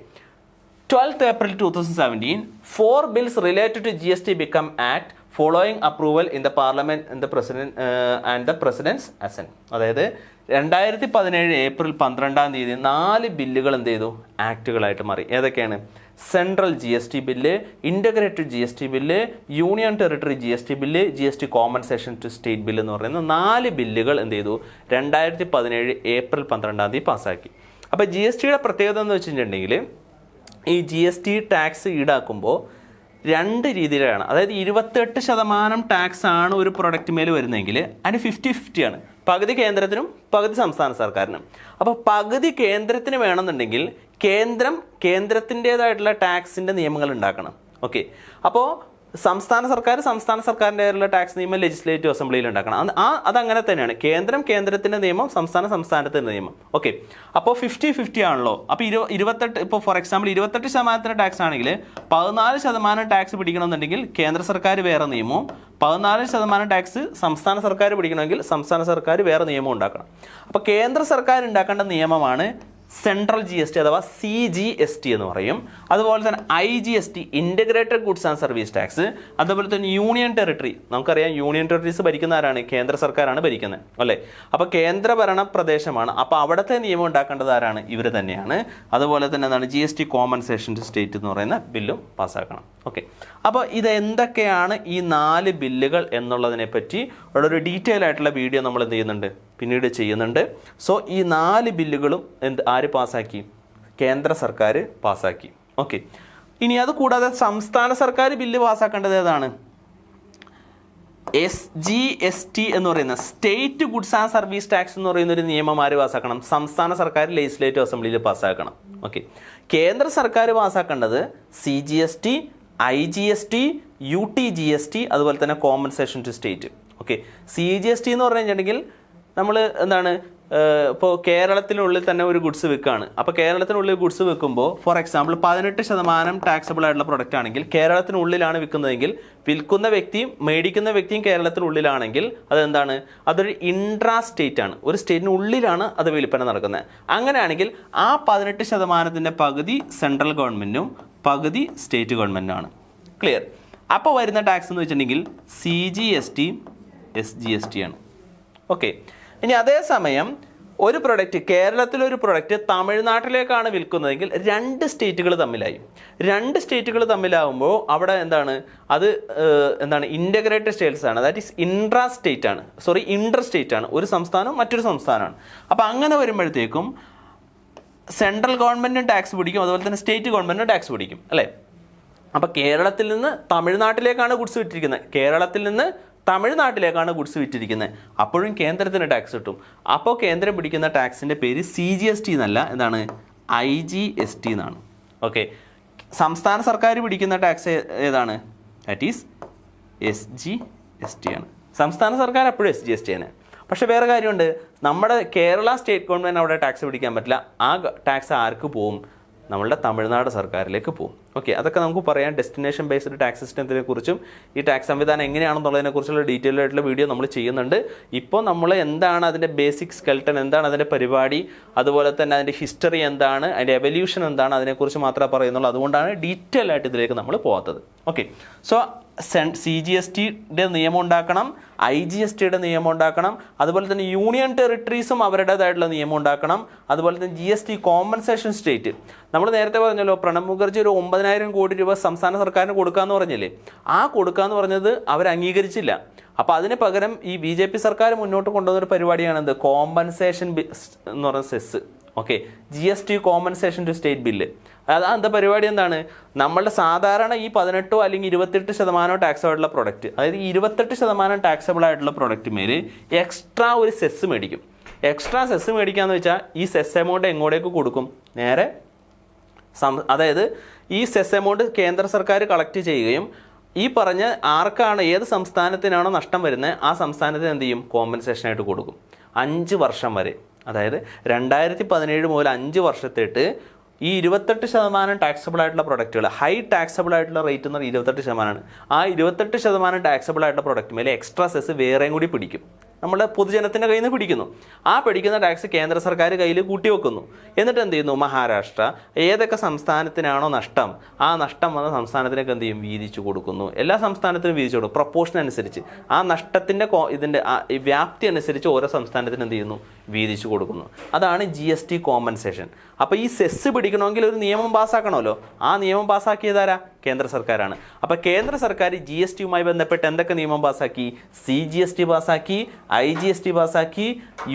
12th April 2017, 4 bills related to GST become act following approval in the parliament and the president's assent. അതായത് 2017 ഏപ്രിൽ 12 4 ബില്ലുകൾ എന്ത് ചെയ്തു? ആക്റ്റുകളായിട്ട് മാറി. ഏതൊക്കെയാണ്? Central GST bill, integrated GST bill, union territory GST bill, GST compensation to state bill എന്ന് പറയുന്ന 4 ബില്ലുകൾ എന്ത് ചെയ്തു? 2017 ഏപ്രിൽ 12 പാസ്സാക്കി. അപ്പോൾ GSTയുടെ പ്രത്യേകത എന്ന് വെച്ചിട്ടുണ്ടെങ്കിൽ ഈ GST ടാക്സ് ഈടാക്കുമ്പോൾ 2 രീതിയിലാണ്. അതായത് 28% ടാക്സ് ആണ് ഒരു പ്രൊഡക്റ്റ് മേൽ വരുന്നതെങ്കിൽ അതിന് 50-50 ആണ്. പകുതി കേന്ദ്രത്തിനും പകുതി സംസ്ഥാന സർക്കാരിനും. അപ്പോൾ പകുതി കേന്ദ്രത്തിന് വേണമെന്നുണ്ടെങ്കിൽ കേന്ദ്രത്തിൻ്റേതായിട്ടുള്ള ടാക്സിൻ്റെ നിയമങ്ങൾ ഉണ്ടാക്കണം. ഓക്കെ, അപ്പോൾ സംസ്ഥാന സർക്കാരിൻ്റെതായിട്ടുള്ള ടാക്സ് നിയമം ലെജിസ്ലേറ്റീവ് അസംബ്ലിയിൽ ഉണ്ടാക്കണം. അതങ്ങനെ തന്നെയാണ്. കേന്ദ്രത്തിൻ്റെ നിയമം, സംസ്ഥാനത്തിൻ്റെ നിയമം. ഓക്കെ, അപ്പോൾ 50-50 ആണല്ലോ. അപ്പോൾ 28 ഇപ്പോൾ ഫോർ എക്സാമ്പിൾ 28% ടാക്സ് ആണെങ്കിൽ 14% ടാക്സ് പിടിക്കണമെന്നുണ്ടെങ്കിൽ കേന്ദ്ര സർക്കാർ വേറെ നിയമവും 14% ടാക്സ് സംസ്ഥാന സർക്കാർ പിടിക്കണമെങ്കിൽ സംസ്ഥാന സർക്കാർ വേറെ നിയമം ഉണ്ടാക്കണം. അപ്പോൾ കേന്ദ്ര സർക്കാർ ഉണ്ടാക്കേണ്ട നിയമമാണ് സെൻട്രൽ GST അഥവാ CGST എന്ന് പറയും. അതുപോലെ തന്നെ IGST integrated goods and service tax. അതുപോലെ തന്നെ യൂണിയൻ ടെറിട്ടറി, നമുക്കറിയാം യൂണിയൻ ടെറിട്ടറീസ് ഭരിക്കുന്ന ആരാണ്? കേന്ദ്ര സർക്കാരാണ് ഭരിക്കുന്നത് അല്ലേ. അപ്പോൾ കേന്ദ്രഭരണ പ്രദേശമാണ്. അപ്പോൾ അവിടുത്തെ നിയമം ഉണ്ടാക്കേണ്ടത് ആരാണ്? ഇവർ തന്നെയാണ്. അതുപോലെ തന്നെ എന്താണ്? GST കോമ്പൻസേഷൻ ടു സ്റ്റേറ്റ് എന്ന് പറയുന്ന ബില്ലും പാസ്സാക്കണം. ഓക്കെ, അപ്പോൾ ഇതെന്തൊക്കെയാണ് ഈ 4 ബില്ലുകൾ എന്നുള്ളതിനെ പറ്റി ഒരു ഡീറ്റെയിൽ ആയിട്ടുള്ള വീഡിയോ നമ്മൾ എന്ത് ചെയ്യുന്നുണ്ട്? പിന്നീട് ചെയ്യുന്നുണ്ട്. സോ ഈ 4 ബില്ലുകളും ആര് പാസ്സാക്കി? കേന്ദ്ര സർക്കാർ പാസ്സാക്കി. ഓക്കെ, ഇനി അത് കൂടാതെ സംസ്ഥാന സർക്കാർ ബില്ല് പാസ്സാക്കേണ്ടത് ഏതാണ്? SGST എന്ന് പറയുന്ന state goods and service tax എന്ന് പറയുന്ന ഒരു നിയമം ആര് പാസ്സാക്കണം? സംസ്ഥാന സർക്കാർ ലെജിസ്ലേറ്റീവ് അസംബ്ലിയിൽ പാസ്സാക്കണം. ഓക്കെ, കേന്ദ്ര സർക്കാർ പാസ്സാക്കേണ്ടത് CGST, IGST, UTGST, അതുപോലെ തന്നെ compensation to state. Okay, CGST എന്ന് പറഞ്ഞു കഴിഞ്ഞിട്ടുണ്ടെങ്കിൽ നമ്മൾ എന്താണ്? ഇപ്പോൾ കേരളത്തിനുള്ളിൽ തന്നെ ഒരു ഗുഡ്സ് വിൽക്കുകയാണ്. അപ്പോൾ കേരളത്തിനുള്ളിൽ ഗുഡ്സ് വിൽക്കുമ്പോൾ ഫോർ എക്സാമ്പിൾ 18% ടാക്സബിൾ ആയിട്ടുള്ള പ്രൊഡക്റ്റ് ആണെങ്കിൽ കേരളത്തിനുള്ളിലാണ് വിൽക്കുന്നതെങ്കിൽ വിൽക്കുന്ന വ്യക്തിയും മേടിക്കുന്ന വ്യക്തിയും കേരളത്തിനുള്ളിലാണെങ്കിൽ അതെന്താണ്? അതൊരു ഇൻട്രാ സ്റ്റേറ്റ് ആണ്. ഒരു സ്റ്റേറ്റിനുള്ളിലാണ് അത് വിൽപ്പന നടക്കുന്നത്. അങ്ങനെയാണെങ്കിൽ ആ 18% പകുതി സെൻട്രൽ ഗവൺമെൻറ്റും പകുതി സ്റ്റേറ്റ് ഗവൺമെൻറ്റുമാണ്. ക്ലിയർ? അപ്പോൾ വരുന്ന ടാക്സ് എന്ന് വെച്ചിട്ടുണ്ടെങ്കിൽ CGST, SGST ആണ്. ഓക്കെ, ഇനി അതേസമയം ഒരു പ്രൊഡക്റ്റ് കേരളത്തിലൊരു പ്രൊഡക്റ്റ് തമിഴ്നാട്ടിലേക്കാണ് വിൽക്കുന്നതെങ്കിൽ 2 സ്റ്റേറ്റുകൾ തമ്മിലായി. 2 സ്റ്റേറ്റുകൾ തമ്മിലാവുമ്പോൾ അവിടെ എന്താണ്? അത് എന്താണ്? ഇൻ്റഗ്രേറ്റഡ് സ്റ്റേറ്റ്സ് ആണ്. ദാറ്റ് ഈസ് ഇൻട്രാ സ്റ്റേറ്റ് ആണ്. ഇന്റർ സ്റ്റേറ്റ് ആണ്. ഒരു സംസ്ഥാനം മറ്റൊരു സംസ്ഥാനമാണ്. അപ്പോൾ അങ്ങനെ വരുമ്പോഴത്തേക്കും സെൻട്രൽ ഗവൺമെൻറ്റും ടാക്സ് പിടിക്കും, അതുപോലെ തന്നെ സ്റ്റേറ്റ് ഗവൺമെൻറ്റും ടാക്സ് പിടിക്കും അല്ലേ. അപ്പോൾ കേരളത്തിൽ നിന്ന് തമിഴ്നാട്ടിലേക്കാണ് ഗുഡ്സ് വിറ്റിരിക്കുന്നത്, കേരളത്തിൽ നിന്ന് തമിഴ്നാട്ടിലേക്കാണ് ഗുഡ്സ് വിറ്റിരിക്കുന്നത്, അപ്പോഴും കേന്ദ്രത്തിന് ടാക്സ് കിട്ടും. അപ്പോൾ കേന്ദ്രം പിടിക്കുന്ന ടാക്സിൻ്റെ പേര് CGST എന്നല്ല, എന്താണ്, IGST എന്നാണ്. ഓക്കെ, സംസ്ഥാന സർക്കാർ പിടിക്കുന്ന ടാക്സ് ഏതാണ്, ദാറ്റ് ഈസ് SGST ആണ്. സംസ്ഥാന സർക്കാർ എപ്പോഴും SGST ആണ്. പക്ഷേ വേറെ കാര്യമുണ്ട്, നമ്മുടെ കേരള സ്റ്റേറ്റ് ഗവൺമെൻറ് അവിടെ ടാക്സ് പിടിക്കാൻ പറ്റില്ല. ആ ടാക്സ് ആർക്ക് പോവും, നമ്മളുടെ തമിഴ്നാട് സർക്കാരിലേക്ക് പോകും. ഓക്കെ, അതൊക്കെ നമുക്ക് പറയാം. ഡെസ്റ്റിനേഷൻ ബേസ്ഡ് ടാക്സ് സിസ്റ്റത്തിനെ കുറിച്ചും ഈ ടാക്സ് സംവിധാനം എങ്ങനെയാണെന്നുള്ളതിനെക്കുറിച്ചുള്ള ഡീറ്റെയിൽ ആയിട്ടുള്ള വീഡിയോ നമ്മൾ ചെയ്യുന്നുണ്ട്. ഇപ്പോൾ നമ്മൾ എന്താണ് അതിൻ്റെ ബേസിക് സ്കെൽട്ടൺ, എന്താണ് അതിൻ്റെ പരിപാടി, അതുപോലെ തന്നെ അതിൻ്റെ ഹിസ്റ്ററി എന്താണ്, അതിൻ്റെ എവല്യൂഷൻ എന്താണ്, അതിനെക്കുറിച്ച് മാത്രമേ പറയുന്നുള്ളൂ. അതുകൊണ്ടാണ് ഡീറ്റെയിൽ ആയിട്ട് ഇതിലേക്ക് നമ്മൾ പോകാത്തത്. ഓക്കെ, സോ CGSTയുടെ നിയമം ഉണ്ടാക്കണം, IGSTയുടെ നിയമം ഉണ്ടാക്കണം, അതുപോലെ തന്നെ യൂണിയൻ ടെറിട്ടറീസും അവരുടേതായിട്ടുള്ള നിയമം ഉണ്ടാക്കണം, അതുപോലെ തന്നെ GST കോമ്പൻസേഷൻ സ്റ്റേറ്റ്. നമ്മൾ നേരത്തെ പറഞ്ഞല്ലോ, പ്രണബ് മുഖർജി ഒരു 9,000 കോടി രൂപ സംസ്ഥാന സർക്കാരിന് കൊടുക്കാമെന്ന് പറഞ്ഞില്ലേ, ആ കൊടുക്കാമെന്ന് പറഞ്ഞത് അവർ അംഗീകരിച്ചില്ല. അപ്പോൾ അതിന് പകരം ഈ BJP സർക്കാർ മുന്നോട്ട് കൊണ്ടുവന്നൊരു പരിപാടിയാണെന്ത്, കോമ്പൻസേഷൻ എന്ന് പറയുന്ന cess. Okay, GST compensation to state bill. എന്താ പരിപാടി, എന്താണ്, നമ്മളുടെ സാധാരണ ഈ 18 അല്ലെങ്കിൽ 28% ടാക്സ് ആയിട്ടുള്ള പ്രൊഡക്റ്റ്, അതായത് 28% ടാക്സബിൾ ആയിട്ടുള്ള പ്രൊഡക്റ്റ് മേൽ എക്സ്ട്രാ ഒരു സെസ് മേടിക്കും. എക്സ്ട്രാ സെസ് മേടിക്കാന്ന് വെച്ചാൽ ഈ സെസ് എമൗണ്ട് എങ്ങോട്ടേക്ക് കൊടുക്കും, നേരെ അതായത് ഈ സെസ് എമൗണ്ട് കേന്ദ്ര സർക്കാർ കളക്ട് ചെയ്യുകയും ഈ പറഞ്ഞ ആർക്കാണ്, ഏത് സംസ്ഥാനത്തിനാണോ നഷ്ടം വരുന്നത് ആ സംസ്ഥാനത്തിന് എന്ത് ചെയ്യും, കോമ്പൻസേഷനായിട്ട് കൊടുക്കും 5 വർഷം വരെ. അതായത് 2017 മുതൽ 5 വർഷത്തേട്ട് ഈ 28% ടാക്സബിൾ ആയിട്ടുള്ള പ്രൊഡക്റ്റുകൾ, ഹൈ ടാക്സബിൾ ആയിട്ടുള്ള റേറ്റ് എന്ന് പറഞ്ഞാൽ 28%. ആ 28% ടാക്സബിൾ ആയിട്ടുള്ള പ്രൊഡക്റ്റ് മേലെ എക്സ്ട്രാ സെസ് വേറെയും കൂടി പിടിക്കും, നമ്മുടെ പൊതുജനത്തിൻ്റെ കയ്യിൽ നിന്ന് പിടിക്കുന്നു. ആ പിടിക്കുന്ന ടാക്സ് കേന്ദ്ര സർക്കാർ കയ്യിൽ കൂട്ടി വെക്കുന്നു. എന്നിട്ട് എന്ത് ചെയ്യുന്നു, മഹാരാഷ്ട്ര ഏതൊക്കെ സംസ്ഥാനത്തിനാണോ നഷ്ടം, ആ നഷ്ടം വന്ന സംസ്ഥാനത്തിനൊക്കെ എന്ത് ചെയ്യും, വീതിച്ചു കൊടുക്കുന്നു. എല്ലാ സംസ്ഥാനത്തിനും വീതിച്ചു കൊടുക്കും, പ്രപ്പോർഷൻ അനുസരിച്ച് ആ നഷ്ടത്തിൻ്റെ ഇതിൻ്റെ വ്യാപ്തി അനുസരിച്ച് ഓരോ സംസ്ഥാനത്തിനും എന്ത് ചെയ്യുന്നു, വീതിച്ചു കൊടുക്കുന്നു. അതാണ് GST കോമ്പൻസേഷൻ. അപ്പോൾ ഈ സെസ് പിടിക്കണമെങ്കിൽ ഒരു നിയമം പാസ്സാക്കണമല്ലോ, ആ നിയമം പാസ്സാക്കിയതാരാ, കേന്ദ്ര സർക്കാരാണ്. അപ്പോൾ കേന്ദ്ര സർക്കാർ GSTയുമായി ബന്ധപ്പെട്ട് എന്തൊക്കെ നിയമം പാസ്സാക്കി, CGST പാസ്സാക്കി, IGST പാസ്സാക്കി,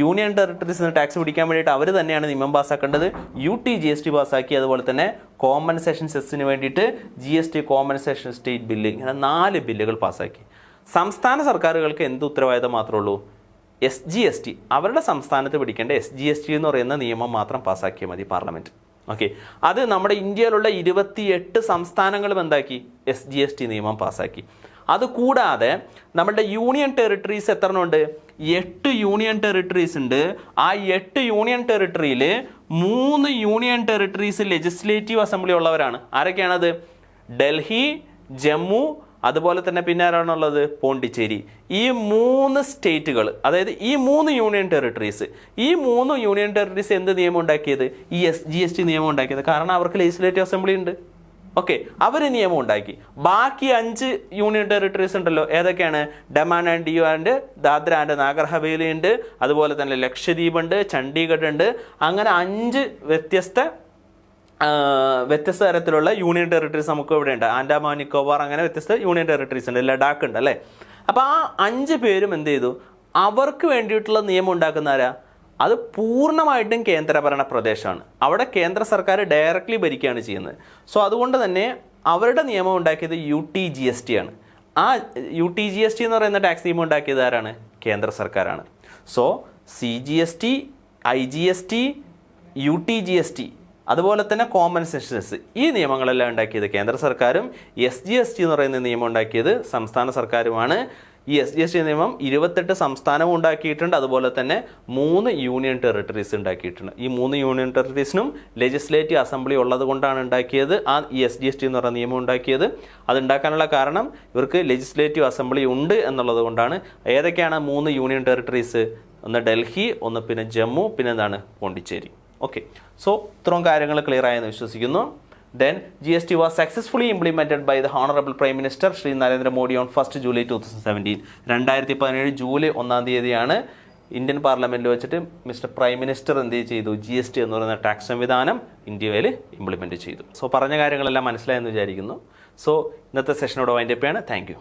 യൂണിയൻ ടെറിട്ടറീസിന് ടാക്സ് പിടിക്കാൻ വേണ്ടിയിട്ട് അവർ തന്നെയാണ് നിയമം പാസ്സാക്കേണ്ടത്, UT-GST പാസ്സാക്കി, അതുപോലെ തന്നെ കോമ്പൻസേഷൻ സെസ്സിന് വേണ്ടിയിട്ട് GST കോമ്പൻസേഷൻ സ്റ്റേറ്റ് ബില്ല്, ഇങ്ങനെ 4 ബില്ലുകൾ പാസ്സാക്കി. സംസ്ഥാന സർക്കാരുകൾക്ക് എന്ത് ഉത്തരവാദിത്തം മാത്രമേ ഉള്ളൂ, SGST, അവരുടെ സംസ്ഥാനത്ത് പിടിക്കേണ്ട SGST എന്ന് പറയുന്ന നിയമം മാത്രം പാസ്സാക്കിയാൽ മതി പാർലമെൻറ്റ്. ഓക്കെ, അത് നമ്മുടെ ഇന്ത്യയിലുള്ള 28 സംസ്ഥാനങ്ങളും എന്താക്കി, SGST നിയമം പാസ്സാക്കി. അതുകൂടാതെ നമ്മുടെ യൂണിയൻ ടെറിട്ടറീസ് എത്രണ്ണമുണ്ട്, 8 യൂണിയൻ ടെറിട്ടറീസ് ഉണ്ട്. ആ 8 യൂണിയൻ ടെറിട്ടറിയിൽ 3 യൂണിയൻ ടെറിട്ടറീസ് ലെജിസ്ലേറ്റീവ് അസംബ്ലി ഉള്ളവരാണ്. ആരൊക്കെയാണത്, ഡൽഹി, ജമ്മു, അതുപോലെ തന്നെ പിന്നെ ആരാണുള്ളത്, പോണ്ടിച്ചേരി. ഈ 3 സ്റ്റേറ്റുകൾ, അതായത് ഈ 3 യൂണിയൻ ടെറിട്ടറീസ്, ഈ 3 യൂണിയൻ ടെറിട്ടറീസ് എന്ത് നിയമം ഉണ്ടാക്കിയത്, ഈ SGST നിയമം ഉണ്ടാക്കിയത്. കാരണം അവർക്ക് ലെജിസ്ലേറ്റീവ് അസംബ്ലി ഉണ്ട്. ഓക്കെ, അവർ നിയമം ഉണ്ടാക്കി. ബാക്കി 5 യൂണിയൻ ടെറിട്ടറീസ് ഉണ്ടല്ലോ, ഏതൊക്കെയാണ്, Daman and Diu and Dadra and Nagar Haveli ഉണ്ട്, അതുപോലെ തന്നെ ലക്ഷദ്വീപ് ഉണ്ട്, ചണ്ഡീഗഡ് ഉണ്ട്. അങ്ങനെ 5 വ്യത്യസ്ത തരത്തിലുള്ള യൂണിയൻ ടെറിട്ടറീസ് നമുക്ക് ഇവിടെ ഉണ്ട്. ആൻഡമാൻ നിക്കോബാർ, അങ്ങനെ വ്യത്യസ്ത യൂണിയൻ ടെറിട്ടറീസ് ഉണ്ട്, ലഡാക്ക് ഉണ്ട് അല്ലേ. അപ്പോൾ ആ 5 പേരും എന്ത് ചെയ്തു, അവർക്ക് വേണ്ടിയിട്ടുള്ള നിയമം ഉണ്ടാക്കുന്നവരാ, അത് പൂർണ്ണമായിട്ടും കേന്ദ്രഭരണ പ്രദേശമാണ്. അവിടെ കേന്ദ്ര സർക്കാർ ഡയറക്റ്റ്ലി ഭരിക്കുകയാണ് ചെയ്യുന്നത്. സോ അതുകൊണ്ട് തന്നെ അവരുടെ നിയമം ഉണ്ടാക്കിയത് UT-GST ആണ്. ആ UT-GST എന്ന് പറയുന്ന ടാക്സ് നിയമം ഉണ്ടാക്കിയത് ആരാണ്, കേന്ദ്ര സർക്കാരാണ്. സോ CGST, IGST, UT-GST, അതുപോലെ തന്നെ കോമ്പൻസേഷൻ സെസ്, ഈ നിയമങ്ങളെല്ലാം ഉണ്ടാക്കിയത് കേന്ദ്ര സർക്കാരും SGST എന്ന് പറയുന്ന നിയമം ഉണ്ടാക്കിയത് സംസ്ഥാന സർക്കാരുമാണ്. ഈ SGST നിയമം 28 സംസ്ഥാനവും ഉണ്ടാക്കിയിട്ടുണ്ട്, അതുപോലെ തന്നെ 3 യൂണിയൻ ടെറിട്ടറീസ് ഉണ്ടാക്കിയിട്ടുണ്ട്. ഈ 3 യൂണിയൻ ടെറിട്ടറീസിനും ലെജിസ്ലേറ്റീവ് അസംബ്ലി ഉള്ളത് കൊണ്ടാണ് ഉണ്ടാക്കിയത് ഈ SGST എന്ന് പറയുന്ന നിയമം ഉണ്ടാക്കിയത്. അതുണ്ടാക്കാനുള്ള കാരണം ഇവർക്ക് ലെജിസ്ലേറ്റീവ് അസംബ്ലി ഉണ്ട് എന്നുള്ളത് കൊണ്ടാണ്. ഏതൊക്കെയാണ് 3 യൂണിയൻ ടെറിട്ടറീസ്, ഒന്ന് ഡൽഹി, ഒന്ന് പിന്നെ ജമ്മു, പിന്നെ എന്താണ്, പോണ്ടിച്ചേരി. ഓക്കെ, സോ ഇത്രയും കാര്യങ്ങൾ ക്ലിയർ ആയെന്ന് വിശ്വസിക്കുന്നു. Then GST was successfully implemented by the Honorable Prime Minister Shri Narendra Modi on 1st July 2017. 2017 July 1 തീയതിയാണ് ഇന്ത്യൻ പാർലമെൻറ്റിൽ വെച്ചിട്ട് മിസ്റ്റർ പ്രൈം മിനിസ്റ്റർ എന്ത് ചെയ്തു, GST എന്ന് പറയുന്ന ടാക്സ് സംവിധാനം ഇന്ത്യയിൽ ഇംപ്ലിമെൻറ്റ് ചെയ്തു. സോ പറഞ്ഞ കാര്യങ്ങളെല്ലാം മനസ്സിലായെന്ന് വിചാരിക്കുന്നു. സോ ഇന്നത്തെ സെഷനോട് വൈൻഡപ്പ് ചെയ്യാണ്. Thank you.